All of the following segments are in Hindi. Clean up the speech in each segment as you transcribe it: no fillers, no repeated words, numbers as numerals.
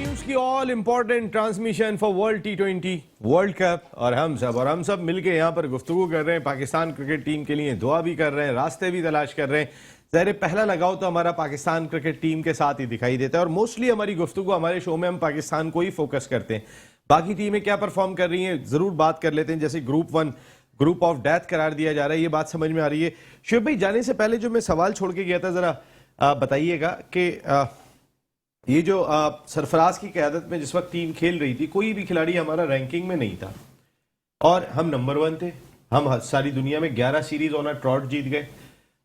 न्यूज की all important transmission for world T20 world cup और हम सब मिलके यहाँ पर गुफ्तगू कर रहे हैं। पाकिस्तान क्रिकेट टीम के लिए दुआ भी कर रहे हैं, रास्ते भी तलाश कर रहे हैं। ज़ाहिर पहला लगाओ तो हमारा पाकिस्तान क्रिकेट टीम के साथ ही दिखाई देता है और मोस्टली हमारी गुफ्तगू हमारे शो में हम पाकिस्तान को ही फोकस करते हैं। बाकी टीमें क्या परफॉर्म कर रही हैं जरूर बात कर लेते हैं। जैसे ग्रुप 1 ग्रुप ऑफ डेथ करार दिया जा रहा है, ये बात समझ में आ रही है। शुभ भाई, जाने से पहले जो मैं सवाल छोड़ के गया था, जरा बताइएगा कि ये जो सरफराज की क़यादत में जिस वक्त टीम खेल रही थी, कोई भी खिलाड़ी हमारा रैंकिंग में नहीं था और हम नंबर 1 थे। हम सारी दुनिया में 11 सीरीज ऑन ट्रॉट जीत गए।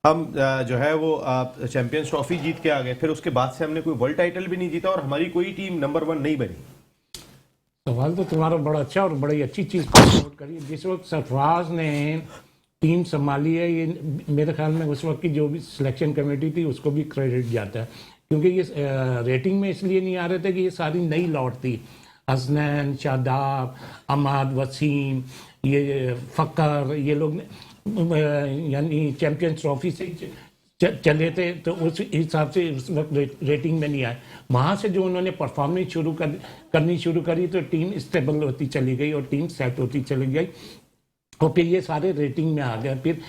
हम जो है वो चैंपियंस ट्रॉफी जीत के आ गए। फिर उसके बाद से हमने कोई वर्ल्ड टाइटल भी नहीं जीता और हमारी कोई टीम नंबर 1 नहीं बनी। सवाल तो तुम्हारा बड़ा अच्छा और बड़ी अच्छी चीज़ नोट करी। जिस वक्त सरफराज ने टीम संभाली है, ये मेरे ख्याल में उस वक्त की जो भी सिलेक्शन कमेटी थी उसको भी क्रेडिट जाता है, क्योंकि ये रेटिंग में इसलिए नहीं आ रहे थे कि ये सारी नई लौट थी। हसनैन, शादाब, अहमद, वसीम, ये फ़कर, ये लोग यानी चैंपियंस ट्रॉफी से चले थे, तो उस हिसाब से उस वक्त रेटिंग में नहीं आए। वहाँ से जो उन्होंने परफॉर्मेंस करनी शुरू करी तो टीम स्टेबल होती चली गई और टीम सेट होती चली गई और फिर ये सारे रेटिंग में आ गए। फिर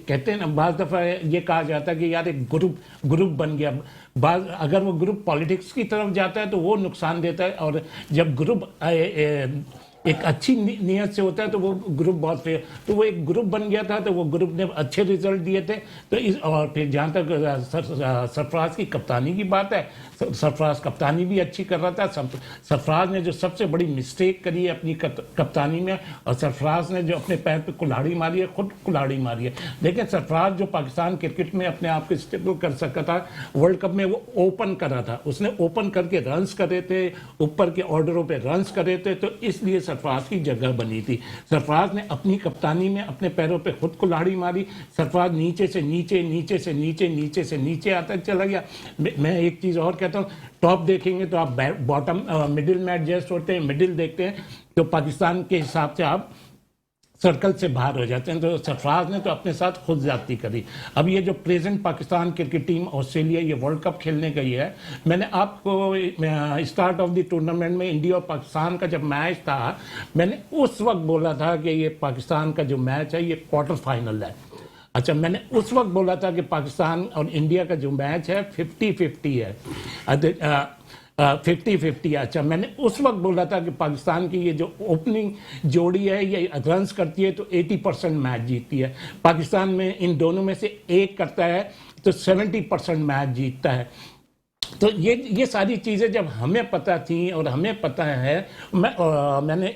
कहते हैं ना, बाज़ दफ़ा ये कहा जाता है कि यार एक ग्रुप बन गया। अगर वो ग्रुप पॉलिटिक्स की तरफ जाता है तो वो नुकसान देता है, और जब ग्रुप एक अच्छी नीयत से होता है तो वो ग्रुप बहुत फेयर। तो वो एक ग्रुप बन गया था, तो वो ग्रुप ने अच्छे रिजल्ट दिए थे। तो और फिर जहाँ तक सरफराज की कप्तानी की बात है, सरफराज कप्तानी भी अच्छी कर रहा था। सरफराज ने जो सबसे बड़ी मिस्टेक करी है अपनी कप्तानी में, और सरफराज ने जो अपने पैर पे कुल्हाड़ी मारी है, खुद कुल्हाड़ी मारी है। लेकिन सरफराज जो पाकिस्तान क्रिकेट में अपने आप को स्टेबल कर सका था, वर्ल्ड कप में वो ओपन कर रहा था। उसने ओपन करके रन्स करे थे, ऊपर के ऑर्डरों पे रन्स करे थे, तो इसलिए सरफराज की जगह बनी थी। सरफराज ने अपनी कप्तानी में अपने पैरों पे खुद कुल्हाड़ी मारी। सरफराज नीचे से नीचे, नीचे से नीचे, नीचे से नीचे आता चला गया। मैं एक चीज़ और कहता हूँ, टॉप देखेंगे तो आप बॉटम मिडिल में एडजस्ट होते हैं, मिडिल देखते हैं तो पाकिस्तान के हिसाब से आप सर्कल से बाहर हो जाते हैं। तो सरफराज ने तो अपने साथ खुद ज्यादती करी। अब ये जो present Pakistan cricket team Australia ये वर्ल्ड कप खेलने गई है, मैंने आपको स्टार्ट ऑफ द टूर्नामेंट में इंडिया और पाकिस्तान का जब मैच था, मैंने उस वक्त बोला था कि ये पाकिस्तान का जो मैच है ये क्वार्टर फाइनल है। अच्छा, मैंने उस वक्त बोला था कि पाकिस्तान और इंडिया का जो मैच है 50-50 है, 50-50। अच्छा, मैंने उस वक्त बोला था कि पाकिस्तान की ये जो ओपनिंग जोड़ी है ये रन्स करती है तो 80% मैच जीतती है। पाकिस्तान में इन दोनों में से एक करता है तो 70% मैच जीतता है। तो ये सारी चीज़ें जब हमें पता थी और हमें पता है, मैंने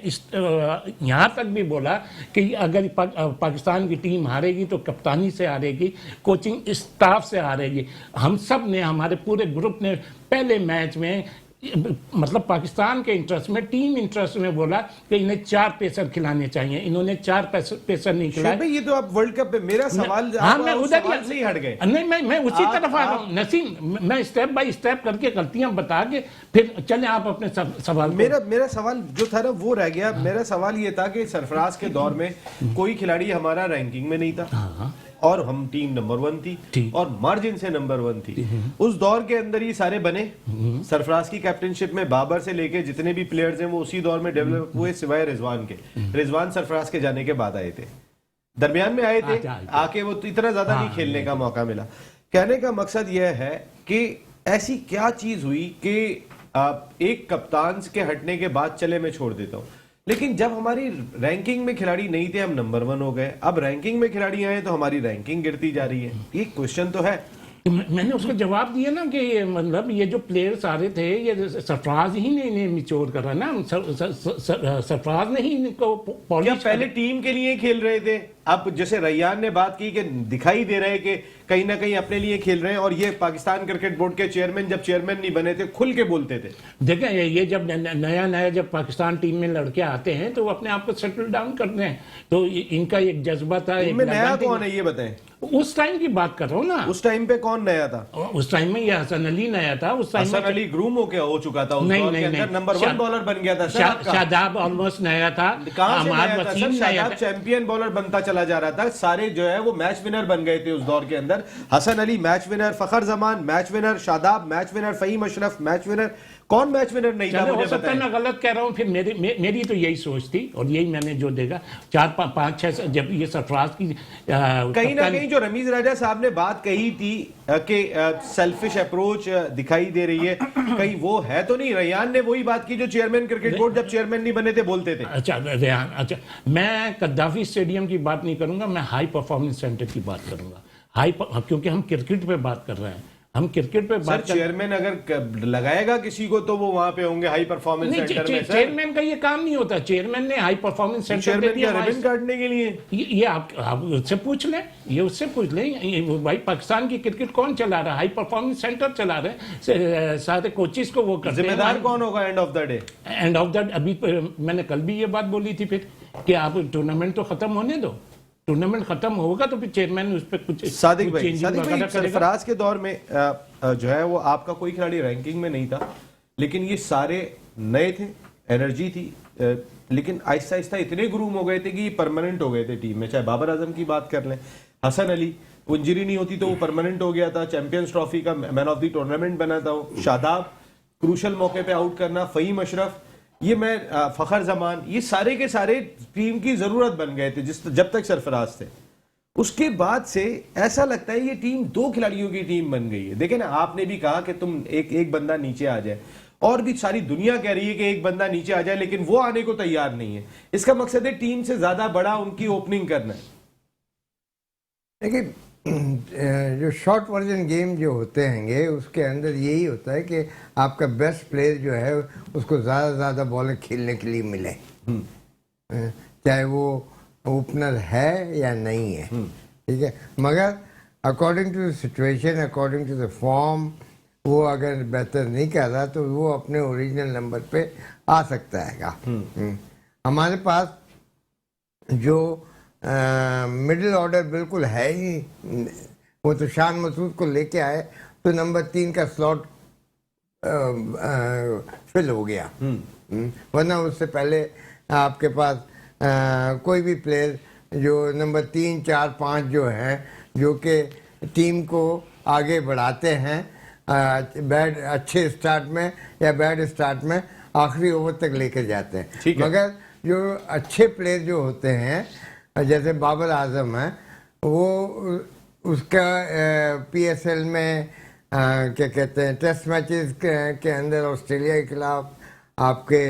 यहाँ तक भी बोला कि अगर पाकिस्तान की टीम हारेगी तो कप्तानी से हारेगी, कोचिंग स्टाफ से हारेगी। हम सब ने, हमारे पूरे ग्रुप ने पहले मैच में, मतलब पाकिस्तान के इंटरेस्ट में, टीम इंटरेस्ट में बोला कि इन्हें 4 पेसर खिलाने चाहिए। इन्होंने 4 पेसर नहीं खिलाए। ये तो आप वर्ल्ड कप पे मेरा सवाल, हाँ, मैं उधर से ही हट गए। नहीं, मैं उसी तरफ आ रहा हूँ नसीम। मैं स्टेप बाय स्टेप करके गलतियां बता के फिर चले आप अपने सवाल। मेरा सवाल जो था ना वो रह गया। मेरा सवाल ये था कि सरफराज के दौर में कोई खिलाड़ी हमारा रैंकिंग में नहीं था और हम टीम नंबर 1 थी और मार्जिन से नंबर 1 थी। उस दौर के अंदर ही सारे बने। सरफराज की कैप्टनशिप में बाबर से लेके जितने भी प्लेयर्स हैं वो उसी दौर में डेवलप हुए, सिवाय रिजवान के। रिजवान सरफराज के जाने के बाद आए थे, दरमियान में आए थे, आके वो इतना ज्यादा नहीं खेलने का मौका मिला। कहने का मकसद यह है कि ऐसी क्या चीज हुई कि एक कप्तान के हटने के बाद चले मैं छोड़ देता हूं, लेकिन जब हमारी रैंकिंग में खिलाड़ी नहीं थे हम नंबर 1 हो गए। अब रैंकिंग में खिलाड़ी आए तो हमारी रैंकिंग गिरती जा रही है। ये क्वेश्चन तो है। तो मैंने उसको जवाब दिया ना कि मतलब ये जो प्लेयर्स आ रहे थे ये सरफराज ही ने इन्हें मिचोर करा ना। सरफराज ने ही इनको पहले टीम के लिए खेल रहे थे। अब जैसे रैयान ने बात की कि दिखाई दे रहा है कि कहीं ना कहीं अपने लिए खेल रहे हैं, और ये पाकिस्तान क्रिकेट बोर्ड के चेयरमैन जब चेयरमैन नहीं बने थे खुल के बोलते थे। देखें, ये जब नया जब पाकिस्तान टीम में लड़के आते हैं तो वो अपने आप को सेटल डाउन करते हैं। तो इनका एक जज्बा था। इनमें नया कौन है ये बताएं? उस टाइम की बात कर रहा हूँ ना। उस टाइम पे कौन नया था? उस टाइम में ये हसन अली नया था। उस टाइम हसन अली ग्रूम हो चुका था। नहीं, नंबर 1 बॉलर बन गया था। शादाब ऑलमोस्ट नया था। शादाब चैंपियन बॉलर बनता चला जा रहा था। सारे जो है वो मैच विनर बन गए थे उस दौर के अंदर। Hasan Ali match winner, Fakhar Zaman match winner, Shadab match winner, Faheem Ashraf match winner. कौन मैच विनर नहीं था चलो हो मुझे सकता है बताएं। मैं गलत कह रहा हूँ, फिर मेरी तो यही सोच थी और यही मैंने जो देखा 4-5-6 जब ये सरफराज की कहीं ना कहीं जो रमीज राजा साहब ने बात कही थी कि सेल्फिश अप्रोच दिखाई दे रही है, कहीं वो है तो नहीं? रेयान ने वही बात की जो चेयरमैन क्रिकेट बोर्ड जब चेयरमैन नहीं बने थे बोलते थे। अच्छा रेहान, अच्छा मैं कद्दाफी स्टेडियम की बात नहीं करूंगा, मैं हाई परफॉर्मेंस सेंटर की बात करूंगा। क्योंकि हम क्रिकेट पे बात कर रहे हैं, हम क्रिकेट पे सर बात कर चेयरमैन अगर लगाएगा किसी को तो वो वहां पे होंगे हाई परफॉर्मेंस नहीं, सेंटर में। सर चेयरमैन का ये काम नहीं होता। चेयरमैन ने हाई परफॉर्मेंस सेंटर दे चेयरमैन दिया का वहाँ रिबन काटने के लिए ये आप उससे पूछ लें, ये उससे पूछ लें। भाई पाकिस्तान की क्रिकेट कौन चला रहा है? हाई परफॉर्मेंस सेंटर चला रहे हैं, सारे कोचेस को वो करते हैं। जिम्मेदार कौन होगा end of the day? End of that अभी मैंने कल भी ये बात बोली थी फिर कि आप टूर्नामेंट तो खत्म होने दो, टूर्नामेंट खत्म होगा तो फिर चेयरमैन उस पर कुछ सादिक भाई, चेंजिंग सादिक भाई वगैरह करेगा। सरफराज के दौर में जो है वो आपका कोई खिलाड़ी रैंकिंग में नहीं था, लेकिन ये सारे नए थे, एनर्जी थी, लेकिन आहिस्ता आहिस्ता इतने ग्रूम हो गए थे कि ये परमानेंट हो गए थे टीम में। चाहे बाबर आजम की बात कर लें, हसन अली, वो इंजरी नहीं होती तो वो परमानेंट हो गया था, चैंपियंस ट्रॉफी का मैन ऑफ द टूर्नामेंट बना था वो, शादाब क्रूशल मौके पे आउट करना, फहीम अशरफ, ये मैं फखर जमान, ये सारे के सारे टीम की जरूरत बन गए थे जब तक सरफराज थे। उसके बाद से ऐसा लगता है ये टीम 2 खिलाड़ियों की टीम बन गई है। देखे ना, आपने भी कहा कि तुम एक बंदा नीचे आ जाए, और भी सारी दुनिया कह रही है कि एक बंदा नीचे आ जाए, लेकिन वो आने को तैयार नहीं है। इसका मकसद है टीम से ज्यादा बड़ा उनकी ओपनिंग करना है। देखिए जो शॉर्ट वर्जन गेम जो होते हैंगे उसके अंदर यही होता है कि आपका बेस्ट प्लेयर जो है उसको ज़्यादा से ज़्यादा बॉलें खेलने के लिए मिले, चाहे वो ओपनर है या नहीं है, ठीक है। मगर according to the situation, according to the form, वो अगर बेहतर नहीं कर रहा तो वो अपने ओरिजिनल नंबर पे आ सकता है। हमारे पास जो मिडिल ऑर्डर बिल्कुल है ही, वो तो शान मसूद को लेके आए तो नंबर 3 का स्लॉट फिल हो गया। वरना उससे पहले आपके पास कोई भी प्लेयर जो नंबर 3, 4, 5 जो हैं, जो कि टीम को आगे बढ़ाते हैं अच्छे स्टार्ट में या बैड स्टार्ट में, आखिरी ओवर तक लेकर जाते हैं। मगर जो अच्छे प्लेयर जो होते हैं जैसे बाबर आजम है, वो उसका पीएसएल में क्या कहते हैं टेस्ट मैचेस के अंदर ऑस्ट्रेलिया के खिलाफ, आपके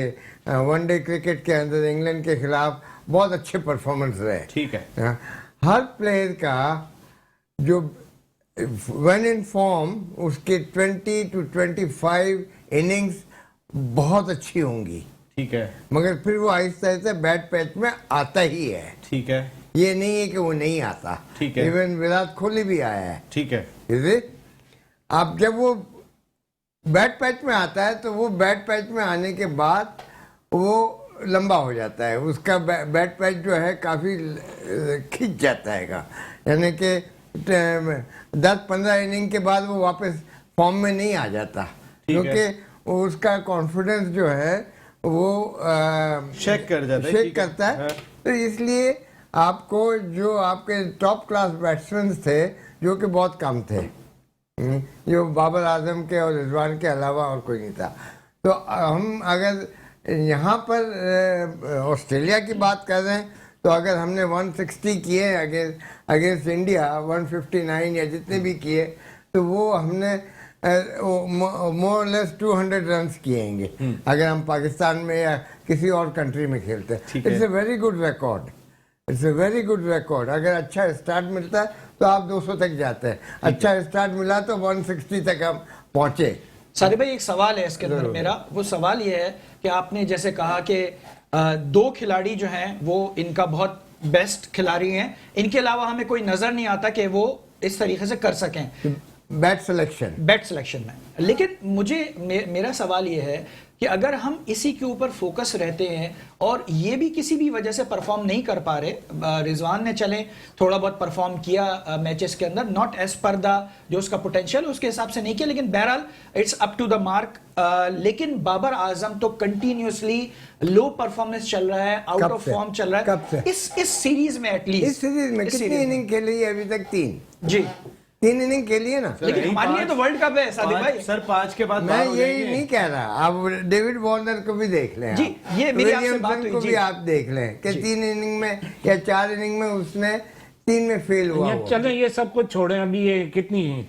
वनडे क्रिकेट के अंदर इंग्लैंड के खिलाफ बहुत अच्छे परफॉर्मेंस रहे। ठीक है, हर प्लेयर का जो वन इन फॉर्म उसके 20 to 25 इनिंग्स बहुत अच्छी होंगी, ठीक है। मगर फिर वो आहिस्ता आहिस्ता बैट पैच में आता ही है, ठीक है। ये नहीं है कि वो नहीं आता, ठीक है। इवन विराट कोहली भी आया है, ठीक है। अब जब वो बैट पैच में आता है तो वो बैट पैच में आने के बाद वो लंबा हो जाता है, उसका बैट पैच जो है काफ़ी खिंच जाता है, यानी कि 10-15 इनिंग के बाद वो वापस फॉर्म में नहीं आ जाता, क्योंकि उसका कॉन्फिडेंस जो है वो शेक करता है। तो इसलिए आपको जो आपके टॉप क्लास बैट्समैन थे जो कि बहुत कम थे, जो बाबर आजम के और रिजवान के अलावा और कोई नहीं था, तो हम अगर यहाँ पर ऑस्ट्रेलिया की बात कर रहे हैं तो अगर हमने 160 किए अगेंस्ट इंडिया, 159 या जितने भी किए, तो वो हमने मोर लेस 200 रन्स किएंगे अगर हम पाकिस्तान में या किसी और कंट्री में खेलते हैं। It's a very good record, it's a very good record. अगर अच्छा स्टार्ट मिलता है तो आप 200 तक जाते हैं, अच्छा स्टार्ट मिला तो 160 तक हम पहुंचे। सादिक भाई, एक सवाल है इसके अंदर मेरा, वो सवाल ये है कि आपने जैसे कहा कि 2 खिलाड़ी जो हैं वो इनका बहुत बेस्ट खिलाड़ी हैं, इनके अलावा हमें कोई नजर नहीं आता कि वो इस तरीके से कर सकें बैट सिलेक्शन में। लेकिन मेरा सवाल ये है कि अगर हम इसी के ऊपर फोकस रहते हैं और ये भी किसी भी वजह से परफॉर्म नहीं कर पा रहे, रिजवान ने चले थोड़ा बहुत परफॉर्म किया मैचेस के अंदर, नॉट एज पर द जो उसका पोटेंशियल उसके हिसाब से नहीं किया, लेकिन बहरहाल it's up to the mark. लेकिन बाबर आजम तो कंटिन्यूसली लो परफॉर्मेंस चल रहा है, आउट ऑफ फॉर्म चल रहा है। इस सीरीज में एटलीस्ट इस सीरीज में कितनी इनिंग खेली है अभी तक? 3 जी। 3 इनिंग खेलिए ना। लेकिन हमारे लिए तो वर्ल्ड कप है सादिक भाई। सर 5 के बाद मैं बाहर हो यही जाएंगे। नहीं कह रहा, आप डेविड वार्नर को भी देख लें जी, आप। ये मेरी आपसे विलियमसन बात हुई, को जी। भी आप देख लें कि 3 इनिंग में या 4 इनिंग में उसने 3 में फेल हुआ ये वो। चलें, ये सब कुछ छोड़ें। अभी ये कितनी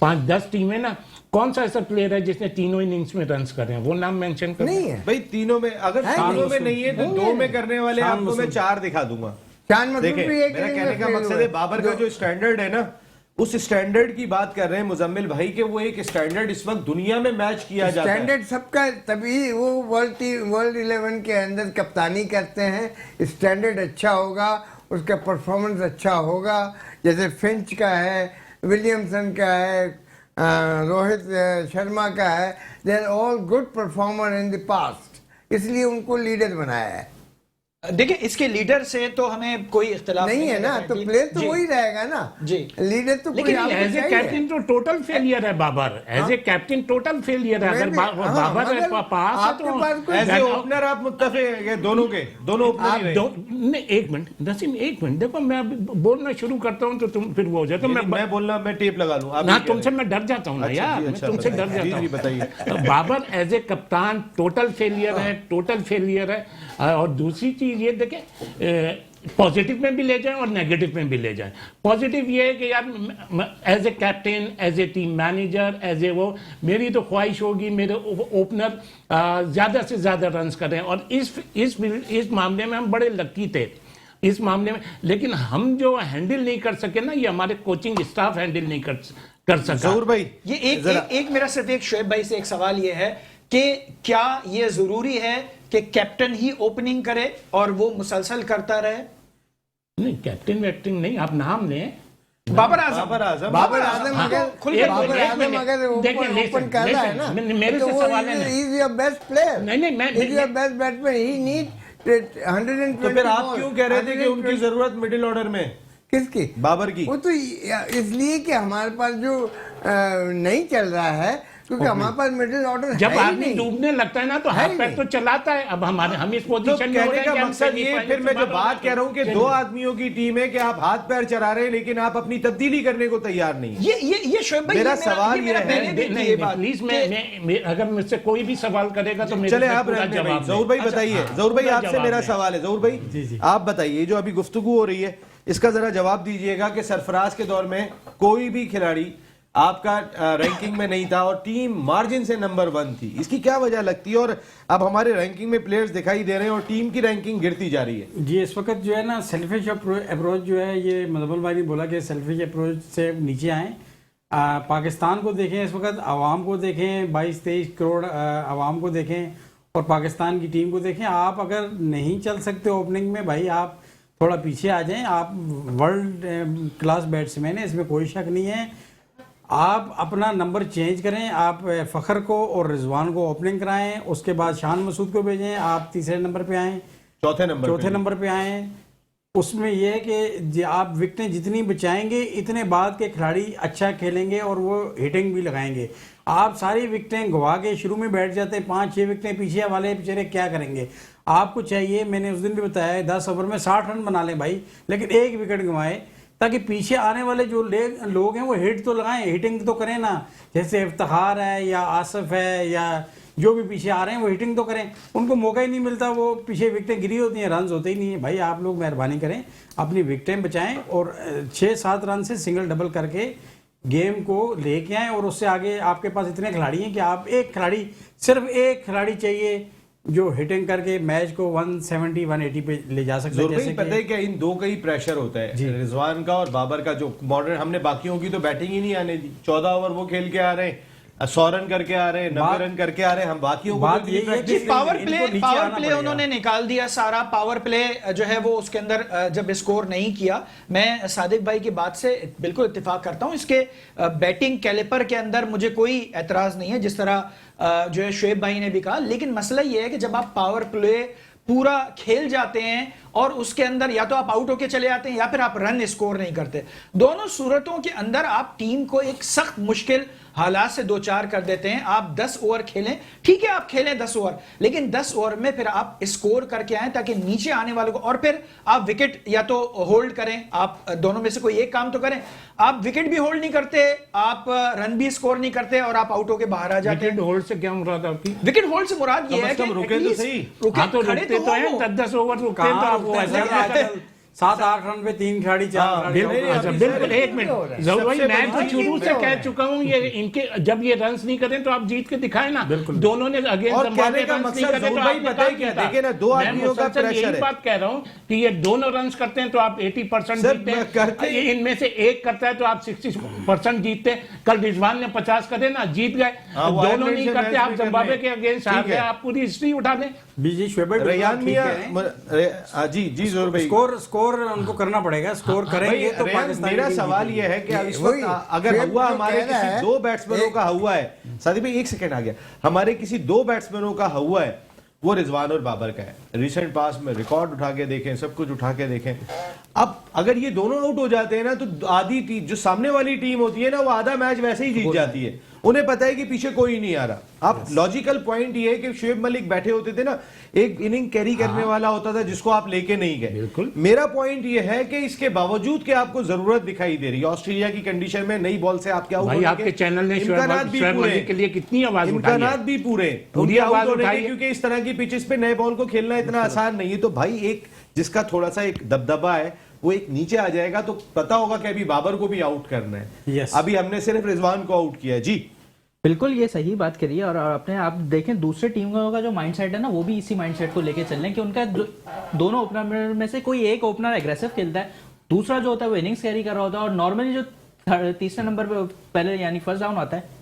5-10 टीमें ना, कौन सा ऐसा प्लेयर है जिसने तीनों इनिंग्स में रन्स करे हैं? वो नाम मेंशन करें। नहीं है। भाई तीनों में, अगर है तीनों में नहीं। नहीं है तो नहीं 2 है। में करने वाले आपको मैं 4 दिखा दूंगा। शान मसूद देखिए भी एक मेरा इनिंग कहने में का फेल मकसद हुए। है बाबर का जो स्टैंडर्ड है ना, उस स्टैंडर्ड की बात कर रहे हैं मुजम्मिल भाई के, वो एक स्टैंडर्ड इस वक्त दुनिया में मैच किया जाता है। स्टैंडर्ड सबका, तभी वो वर्ल्ड 11 के अंदर कप्तानी करते हैं। स्टैंडर्ड अच्छा होगा, उसका परफॉर्मेंस अच्छा होगा। जैसे फिंच का है, विलियमसन का है, रोहित शर्मा का है, they are all good performer in the past, इसलिए उनको लीडर बनाया है। देखिए इसके लीडर से तो हमें कोई इख्तिलाफ नहीं है ना, तो प्लेयर तो जी। वही रहेगा ना। जी। लीडर तो कोई लेकिन आपको एज ए चाहिए। कैप्टन तो टोटल फेलियर है Babar. As a captain total failure है। मैं अगर भी- बाबर मगर है पास है आपके तो पास कोई- एज ए ओपनर आप मुत्तफिक हैं दोनों के, दोनों ओपनर आप ही रहे। नहीं, एक मिनट नसीम, एक मिनट देखो, मैं अभी बोलना शुरू करता हूँ तो तुम फिर वो हो जाए तो मैं बोलना, मैं टेप लगा लूं। आप ना, ये कह तुमसे रहे मैं डर जाता हूँ ना अच्छा, यार, जी, मैं अच्छा, तुमसे बताइए। डर जाता जी, हूँ। बताइए। बाबर एज ए कप्तान टोटल फेलियर है, टोटल फेलियर है। और दूसरी चीज ये देखें, पॉजिटिव में भी ले जाएं और नेगेटिव में भी ले जाएं। पॉजिटिव ये है कि यार as a captain, as a team manager, as a वो, मेरी तो ख्वाहिश होगी मेरे ओपनर ज्यादा से ज्यादा रन्स करें। और इस मामले में हम बड़े लकी थे इस मामले में, लेकिन हम जो हैंडल नहीं कर सके ना, ये हमारे कोचिंग स्टाफ हैंडल नहीं कर सका। जहूर भाई ये एक मेरा सिर्फ एक शोएब भाई से एक सवाल ये है कि क्या ये जरूरी है कि कैप्टन ही ओपनिंग करे और वो मुसलसल करता रहे? नहीं, कैप्टन वैप्टन नहीं, आप नाम लें। बाबर आजम। बाबर आजम। बाबर आजम हाँ, अगर खुल के बाबर एक आजम मिनट, अगर देखिए, ओपन कर रहा है ना, मेरे तो से वो सवाल है ना। Is your best player. नहीं, मैं is your best batsman, he need 120 तो फिर आप क्यों कह रहे थे कि उनकी जरूरत मिडिल ऑर्डर में? किसकी? बाबर की। वो तो इसलिए कि हमारे पास जो नहीं चल रहा है, क्योंकि हमारे पास मिडिल ऑर्डर जब है ही आदमी नहीं। डूबने लगता है ना तो है हाथ ही पैर नहीं। तो चलाता है। अब हम इस तो पोजीशन में हो कहने रहे का हैं कि हम मकसद ये, सेमीफाइनल फिर मैं से जो बाहर बात हो कह रहा हूँ कि जाएंगे। 2 आदमियों की टीम है कि आप हाथ पैर चला रहे हैं लेकिन आप अपनी तब्दीली करने को तैयार नहीं है। ये शोएब भाई, मेरा ये सवाल ये मेरा ये है- पहले भी थी ये बात प्लीज, कि- मैं अगर मुझसे कोई भी सवाल करेगा तो मेरे चले से आप पूरा रहने भाई। जवाब जहूर भाई बताइए, जहूर भाई पूरा आपसे जवाब मेरा दें। सवाल है। जहूर भाई आप बताइए, जो अभी गुफ्तगू हो रही है इसका जरा जवाब दीजिएगा कि सरफराज के दौर में कोई भी खिलाड़ी आपका रैंकिंग में नहीं था और टीम मार्जिन से नंबर 1 थी, इसकी क्या वजह लगती है? और अब हमारे रैंकिंग में प्लेयर्स दिखाई दे रहे हैं और टीम की रैंकिंग गिरती जा रही है। जी, इस वक्त जो है ना सेल्फिश अप्रोच जो है, ये मुजम्मिल भाई ने बोला कि सेल्फिश अप्रोच से नीचे आए। पाकिस्तान को देखें, इस वक्त आवाम को देखें, 22-23 करोड़ आवाम को देखें और पाकिस्तान की टीम को देखें। आप अगर नहीं चल सकते ओपनिंग में भाई, आप थोड़ा पीछे आ जाएं। आप वर्ल्ड क्लास बैट्समैन है, इसमें कोई शक नहीं है। आप अपना नंबर चेंज करें, आप फ़खर को और रिजवान को ओपनिंग कराएं, उसके बाद शान मसूद को भेजें, आप तीसरे नंबर पे आएँ, चौथे नंबर पे आए। उसमें यह है कि आप विकेटें जितनी बचाएंगे इतने बाद के खिलाड़ी अच्छा खेलेंगे और वो हिटिंग भी लगाएंगे। आप सारी विकेटें गवा के शुरू में बैठ जाते हैं, 5-6 विकेटें पीछे वाले बेचारे क्या करेंगे? आपको चाहिए, मैंने उस दिन भी बताया, 10 ओवर में 60 रन बना लें भाई, लेकिन 1 विकेट गंवाए, ताकि पीछे आने वाले जो लोग हैं वो हिट तो लगाएं, हिटिंग तो करें ना। जैसे इफ्तिखार है या आसिफ है या जो भी पीछे आ रहे हैं वो हिटिंग तो करें। उनको मौका ही नहीं मिलता, वो पीछे विकेटें गिरी होती हैं, रन होते ही नहीं है। भाई आप लोग मेहरबानी करें, अपनी विकेटें बचाएं और 6-7 रन से सिंगल डबल करके गेम को लेके आएं। और उससे आगे आपके पास इतने खिलाड़ी हैं कि आप सिर्फ एक खिलाड़ी चाहिए जो हिटिंग करके मैच को 170-180 पे ले जा सकते हैं। जैसे पता है क्या, इन दो का ही प्रेशर होता है, रिजवान का और बाबर का। जो मॉडर्न हमने बाकियों की तो बैटिंग ही नहीं आने दी, 14 ओवर वो खेल के आ रहे हैं, 100 रन करके आ रहे हैं, 90 रन करके आ रहे हैं। हम बाकियों को बात तो ये है practice कि नहीं पावर दी। प्ले उन्होंने निकाल दिया सारा। पावर प्ले जो है वो उसके अंदर जब स्कोर नहीं किया, मैं सादिक भाई की बात से बिल्कुल इत्तेफाक करता हूं। इसके बैटिंग कैलिपर के अंदर मुझे कोई एतराज नहीं है, जिस तरह जो है शोएब भाई ने भी कहा। लेकिन मसला ये है कि जब आप पावर प्ले पूरा खेल जाते हैं और उसके अंदर या तो आप आउट होके चले जाते हैं या फिर आप रन स्कोर नहीं करते, दोनों सूरतों के अंदर आप टीम को एक सख्त मुश्किल हालात से 2-4 कर देते हैं। आप 10 ओवर खेलें, ठीक है आप खेलें 10 ओवर, लेकिन 10 ओवर में फिर आप स्कोर करके आए ताकि नीचे आने वालों को, और फिर आप विकेट या तो होल्ड करें, आप दोनों में से कोई एक काम तो करें। आप विकेट भी होल्ड नहीं करते, आप रन भी स्कोर नहीं करते और आप आउट होके बाहर आ जाते हैं। विकेट होल्ड से क्या मुराद आपकी? विकेट होल्ड से मुराद ये है कि रुके तो सही। हाँ तो खड़े रुकते तो हैं, 10-10 ओवर रुकते हैं तो कहाँ आप वो रुकते हैं? ऐसा क्या करें? 7-8 रन पे 3 खिलाड़ी 4 खिलाड़ी बिल्कुल, out अच्छा, हो बिल्कुल, जाते हैं। एक मिनट जरूर भाई, मैं तो शुरू से कह चुका हूँ ये इनके जब ये रन्स नहीं करें तो आप जीत के दिखाए ना। दोनों ने अगेंस्ट और जिम्बाब्वे कहने का रन्स नहीं मकसद करे तो जरूर भाई आपने पता है कहा क्या? जीता। देखिए ना, दो मैं आदमियों का मुसलसल प्रेशर यही है। बात कह रहा हूँ कि ये दोनों रन्स करते हैं तो आप 80% सर, जीतते करते हैं, इनमें से एक करता है तो आप 60% जीतते हैं। कल रिजवान ने 50 करे ना, जीत गए। हाँ, वो दोनों आयरलैंड नहीं से करते, मैच आप भी कर जिम्बाब्वे रहे के हैं। अगेंस्ट हार ठीक गए, है। आप पूरी हिस्ट्री उठा दें। बीजी शुएब भाई रेयान ठीक मियां है। जी जोर भाई, स्कोर उनको करना पड़ेगा, स्कोर करेंगे तो रेयान, पाकिस्तान मेरा की टीम सवाल जीतेगी। यह है कि अब इस वही, वक्त अगर शेख हुआ जो हमारे कह रहा किसी है, दो बैट्समैनों का हुआ है, सादी भाई एक सेकंड आ गया, हमारे किसी दो बैट्समैनों का हुआ है, वो रिजवान और बाबर का है। रिसेंट पास में रिकॉर्ड उठा के देखें, सब कुछ उठा के देखें। अब अगर ये दोनों आउट हो जाते हैं ना तो आधी टीम जो सामने वाली टीम होती है ना, वो आधा मैच वैसे ही जीत जाती है। उन्हें पता है कि पीछे कोई नहीं आ रहा। अब लॉजिकल पॉइंट ये है कि शुएब मलिक बैठे होते थे ना, एक इनिंग कैरी करने वाला होता था जिसको आप लेके नहीं गए। बिल्कुल। मेरा पॉइंट ये है कि इसके बावजूद कि आपको जरूरत दिखाई दे रही है ऑस्ट्रेलिया की कंडीशन में, नई बॉल से आपके आउट भाई होने आपके के चैनल ने इम्कानात भी शुएब पूरे मलिक के लिए कितनी आवाज उठाई इम्कानात है? भी पूरे पूरी उनके आवाज आउट होने उठाई के, है। क्योंकि इस तरह की पिचेस पे नए बॉल को खेलना इतना आसान नहीं है। तो भाई एक जिसका थोड़ा सा एक दबदबा है वो एक नीचे आ जाएगा तो पता होगा कि अभी बाबर को भी आउट करना है। Yes. अभी हमने सिर्फ रिजवान को आउट किया है। जी बिल्कुल, ये सही बात करी है। और अपने आप देखें दूसरे टीमों का जो माइंडसेट है ना, वो भी इसी माइंडसेट को लेके चल रहे हैं कि उनका दोनों ओपनर में से कोई एक ओपनर एग्रेसिव खेलता है, दूसरा जो होता है वो इनिंग्स कैरी कर रहा होता है, और नॉर्मली जो तीसरे नंबर पे पहले यानी फर्स्ट डाउन आता है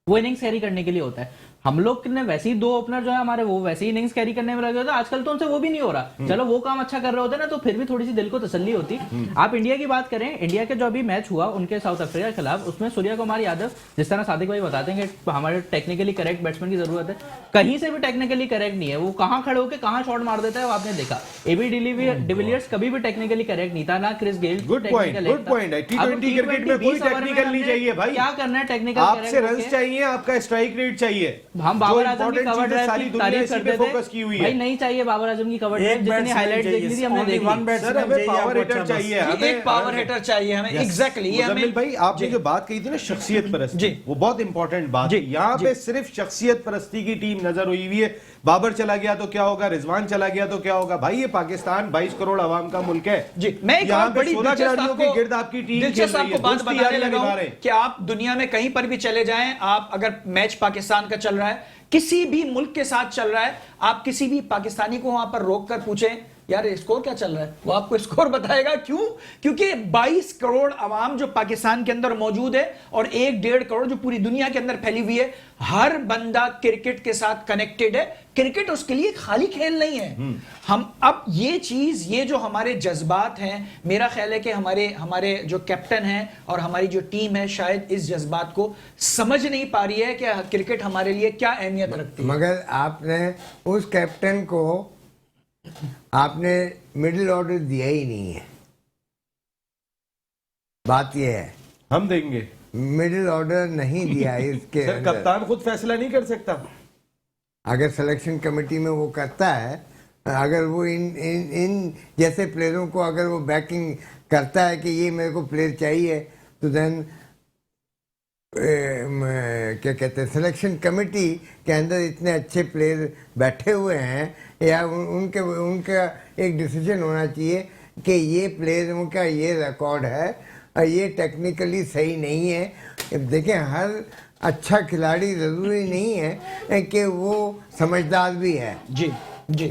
वो इनिंग्स कैरी करने के लिए होता है। हम लोग ने वैसे ही दो ओपनर जो है हमारे, वो वैसे ही इनिंग्स कैरी करने में लगे होते हैं। आजकल तो उनसे वो भी नहीं हो रहा। चलो वो काम अच्छा कर रहे होते ना तो फिर भी थोड़ी सी दिल को तसल्ली होती। आप इंडिया की बात करें, इंडिया के जो अभी मैच हुआ उनके साउथ अफ्रीका के खिलाफ, उसमें सूर्य कुमार यादव, जिस तरह सादिक भाई बताते हैं कि हमारे टेक्निकली करेक्ट बैट्समैन की जरूरत है, कहीं से भी टेक्निकली करेक्ट नहीं है। वो कहां खड़े होकर कहां शॉट मार देता है वो आपने देखा। एबी डिविलियर्स कभी भी टेक्निकली करेक्ट नहीं था, ना क्रिस गेल। गुड पॉइंट है। T20 क्रिकेट में कोई टेक्निकल नहीं चाहिए भाई। क्या करना है टेक्निकल? आपसे रन्स चाहिए, आपका स्ट्राइक रेट चाहिए। हम बाबर आजम की important कवर चीजें ड्राइव सारी की दुनिया तारीफ इसी पे करते फोकस की हुई थे। है। भाई नहीं चाहिए बाबर आजम की कवर ड्राइव, एक जितनी बैट्समैन हाईलाइट चाहिए, देखनी थी हमने only देख one ली। बैट्समैन सर हमें चाहिए पावर आपको, हिटर अच्छा चाहिए, बस। हमें एक पावर हिटर चाहिए हमें। एग्जैक्टली मुजम्मिल भाई, आपने जो बात कही थी ना शख्सियत परस्ती, जी। वो बहुत इंपॉर्टेंट बात जी, है। यहाँ पे सिर्फ शख्सियत परस्ती की टीम नजर हुई हुई है। बाबर चला गया तो क्या होगा, रिजवान चला गया तो क्या होगा। भाई ये पाकिस्तान 22 करोड़ आवाम का मुल्क है। जी, मैं एक यहाँ और पे बड़ी 16 दिलचस्प खिलाड़ियों के गिर्द आपकी टीम खेल दिलचस्प रही है। आपको बात दोस्ती बताने यारियां लगा निभा हूं रहे हैं। कि आप दुनिया में कहीं पर भी चले जाएं, आप अगर मैच पाकिस्तान का चल रहा है, किसी भी मुल्क के साथ चल रहा है, आप किसी भी पाकिस्तानी को वहां पर रोक कर पूछें यार स्कोर क्या चल रहा है, वो आपको स्कोर बताएगा। क्यों? क्योंकि 22 करोड़ आवाम जो पाकिस्तान के अंदर मौजूद है और 1-1.5 करोड़ जो पूरी दुनिया के अंदर फैली हुई है, हर बंदा क्रिकेट के साथ कनेक्टेड है। क्रिकेट उसके लिए खाली खेल नहीं है। हम अब ये चीज, ये जो हमारे जज्बात हैं, मेरा ख्याल है कि हमारे जो कैप्टन हैं और हमारी जो टीम है शायद इस जज्बात को समझ नहीं पा रही है कि क्रिकेट हमारे लिए क्या अहमियत रखती है। मगर आपने उस कैप्टन को आपने मिडिल ऑर्डर दिया ही नहीं है। बात यह है, हम देंगे मिडिल ऑर्डर नहीं दिया इसके सर। अंदर। कप्तान खुद फैसला नहीं कर सकता। अगर सिलेक्शन कमेटी में वो करता है, अगर वो इन जैसे प्लेयरों को अगर वो बैकिंग करता है कि ये मेरे को प्लेयर चाहिए, तो देन क्या कहते हैं, सिलेक्शन कमेटी के अंदर इतने अच्छे प्लेयर बैठे हुए हैं, या उनका एक डिसीजन होना चाहिए कि ये प्लेयरों का ये रिकॉर्ड है और ये टेक्निकली सही नहीं है। अब देखें, हर अच्छा खिलाड़ी ज़रूरी नहीं है कि वो समझदार भी है। जी जी,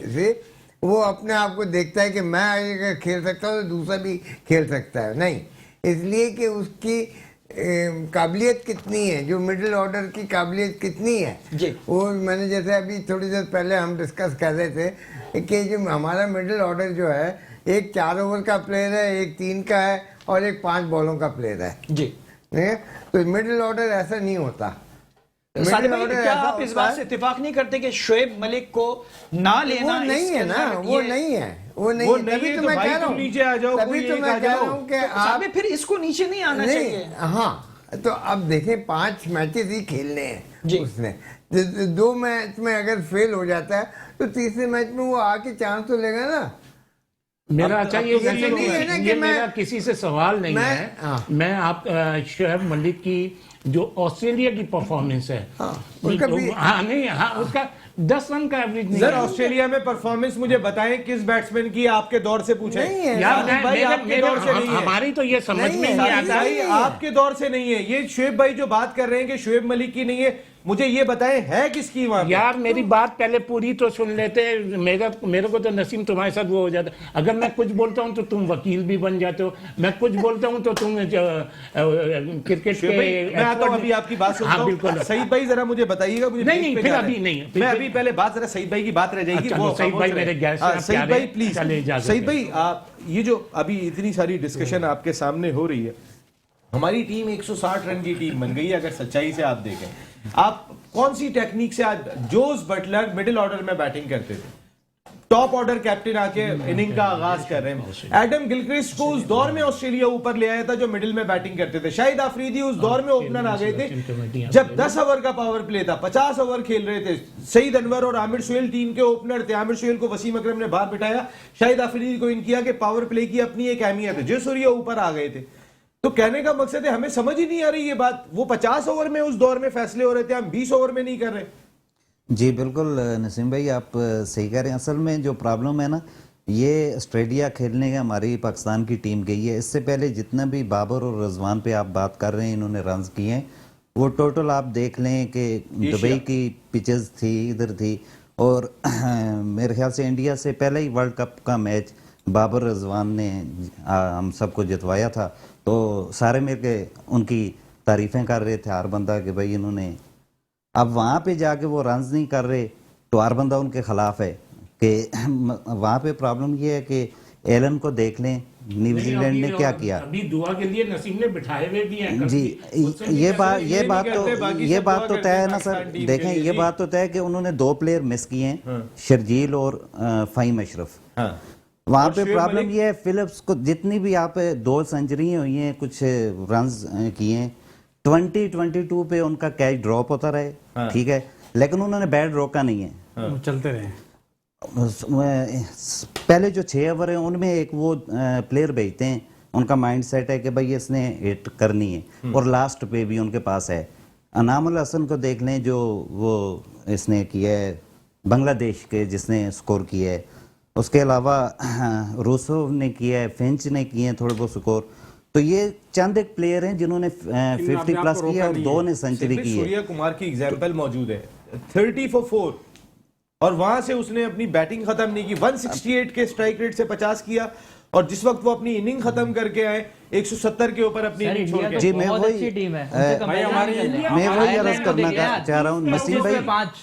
वो अपने आप को देखता है कि मैं अगर खेल सकता हूँ तो दूसरा भी खेल सकता है, नहीं, इसलिए कि उसकी काबिलियत कितनी है, जो मिडिल ऑर्डर की काबिलियत कितनी है जी। वो मैंने जैसे अभी थोड़ी देर पहले हम डिस्कस कर रहे थे कि जो हमारा मिडिल ऑर्डर जो है, एक 4 ओवर का प्लेयर है, एक 3 का है और एक 5 बॉलों का प्लेयर है। जी, नहीं? तो मिडिल ऑर्डर ऐसा नहीं होता। सादिक भाई, ऑर्डर क्या ऐसा आप इस होता बात है- से इत्तेफाक नहीं करते कि शुएब मलिक को ना लेना वो नहीं इसके है ना, अंदर वो ये- नहीं है, वो नहीं वो है। नहीं तभी है तो तो मैं भाई कह रहा तुम हूँ, नीचे आ जाओ, तभी कोई तो एक मैं आ कह रहा जाओ। हूँ कि तो आप साहब फिर इसको नीचे नहीं आना नहीं, चाहिए। हाँ, तो अब देखें 5 मैचेस ही खेलने जी। हैं उसने। 2 मैच में अगर फेल हो जाता है तो तीसरे मैच में वो आके चांस तो लेगा ना। मेरा अब- अच्छा अब ये तो ये नहीं है ना कि ये मैं- मेरा किसी से सवाल नहीं मैं- है। हाँ। मैं आप शोएब मलिक की जो ऑस्ट्रेलिया की परफॉर्मेंस है, उसका भी- हाँ नहीं, हाँ उसका 10 रन का एवरेज नहीं सर है। ऑस्ट्रेलिया में परफॉर्मेंस मुझे बताएं किस बैट्समैन की आपके दौर से पूछें। नहीं है। यार साजिद भाई आपके दौर से नहीं है। हमारी तो ये समझ नहीं में है, नहीं साजिद आता। भाई आपके दौर से नहीं है। ये शोएब भाई जो बात कर रहे हैं कि शोएब मलिक की नहीं है, मुझे ये बताएं है किसकी वहां पे? यार मेरी बात पहले पूरी तो सुन लेते। मेरे को तो नसीम तुम्हारे साथ वो हो जाता। अगर मैं कुछ बोलता हूँ तो तुम वकील भी बन जाते हो, मैं कुछ बोलता हूँ तो तुम क्रिकेट शोएब भाई, के मैं आता हूं अभी आपकी बात सुनता हाँ हूं। बिल्कुल। सईद भाई जरा मुझे बताइएगा, मुझे नहीं, ब्रेक नहीं, पे फिर जाना अभी है। नहीं, फिर- मैं अभी पहले बात जरा सईद भाई की बात रह जाएगी। अच्छा, वो लो, सईद खामोश भाई रहे। मेरे गेस्ट हाँ, हैं, सईद प्यारे। भाई प्लीज। चले, इजाजत सईद दें। भाई आप ये जो अभी इतनी सारी डिस्कशन आपके सामने हो रही है, हमारी टीम 160 रन की टीम बन गई है। अगर सच्चाई से आप देखें, आप कौन सी टेक्निक से आज जोस बटलर मिडिल ऑर्डर में बैटिंग करते थे, टॉप ऑर्डर कैप्टन आके इनिंग का आगाज कर रहे हैं। एडम गिलक्रिस्ट को उस दौर में ऑस्ट्रेलिया ऊपर ले आया था जो मिडिल में बैटिंग करते थे। शाहिद अफरीदी उस दौर में ओपनर आ गए थे जब 10 ओवर का पावर प्ले था, 50 ओवर खेल रहे थे। सईद अनवर और आमिर सुहेल टीम के ओपनर थे। आमिर सुहेल को वसीम अकरम ने बाहर बिठाया, शाहिद अफरीदी को इन किया कि पावर प्ले की अपनी एक अहमियत है। जयसूर्या ऊपर आ गए थे। तो कहने का मकसद है हमें समझ ही नहीं आ रही ये बात। वो 50 ओवर में उस दौर में फैसले हो रहे थे, हम 20 ओवर में नहीं कर रहे। जी बिल्कुल नसीम भाई, आप सही कह रहे हैं। असल में जो प्रॉब्लम है ना, ये ऑस्ट्रेलिया खेलने के हमारी पाकिस्तान की टीम गई है। इससे पहले जितना भी बाबर और रजवान पे आप बात कर रहे हैं, इन्होंने रन्स किए हैं, वो टोटल आप देख लें कि दुबई की पिचेस थी, इधर थी। और मेरे ख्याल से इंडिया से पहले ही वर्ल्ड कप का मैच बाबर रजवान ने हम सबको जितवाया था। तो सारे मेरे के उनकी तारीफ़ें कर रहे थे हर बंदा कि भाई इन्होंने, अब वहाँ पे जाके वो रन्स नहीं कर रहे तो हर बंदा उनके खिलाफ है। कि वहाँ पे प्रॉब्लम ये है कि एलन को देख लें, न्यूजीलैंड ने क्या किया। अभी दुआ के लिए नसीम ने बिठाए हुए भी हैं। जी ये बात बाकी ये सब बात दुआ तो करते तय हैं है ना पाकिस्तान सर। टीम के देखें लिए, ये जी। बात तो तय है कि उन्होंने 2 प्लेयर मिस किए हैं, शर्जील और फ़हीम अशरफ। हाँ। वहाँ और पे शोएब प्रॉब्लम मलिक? ये है, फिलिप्स को जितनी भी आप 2 सेंचुरी हुई हैं, कुछ रन्स किए हैं, 2022 पे उनका कैच ड्रॉप होता रहे, ठीक है, लेकिन उन्होंने बैट रोका नहीं है। वो चलते रहे। पहले जो 6 ओवर है उनमें एक वो प्लेयर भेजते हैं, उनका माइंड सेट है कि भाई इसने हिट करनी है, और लास्ट पे भी उनके पास है। अनामुल हसन को देख लें, जो वो इसने किया है बांग्लादेश के, जिसने स्कोर किया है। उसके अलावा रूसोव ने किया है, फिंच ने किए हैं थोड़े बहुत स्कोर। तो ये चंद एक प्लेयर हैं जिन्होंने 50 प्लस किया और 2 ने सेंचुरी की है। सूर्या कुमार की एग्जांपल मौजूद है, 30 for 4, और वहां से उसने अपनी बैटिंग खत्म नहीं की। 168 के स्ट्राइक रेट से 50 किया, और जिस वक्त वो अपनी इनिंग खत्म करके आए 170 के ऊपर अपनी सर इनिंग छोड़ इंडिया के। तो जी, मैं बहुत वही- अच्छी टीम है। भाई हमारी- मैं वही अर्ज करना चाह रहा हूँ नसीम भाई।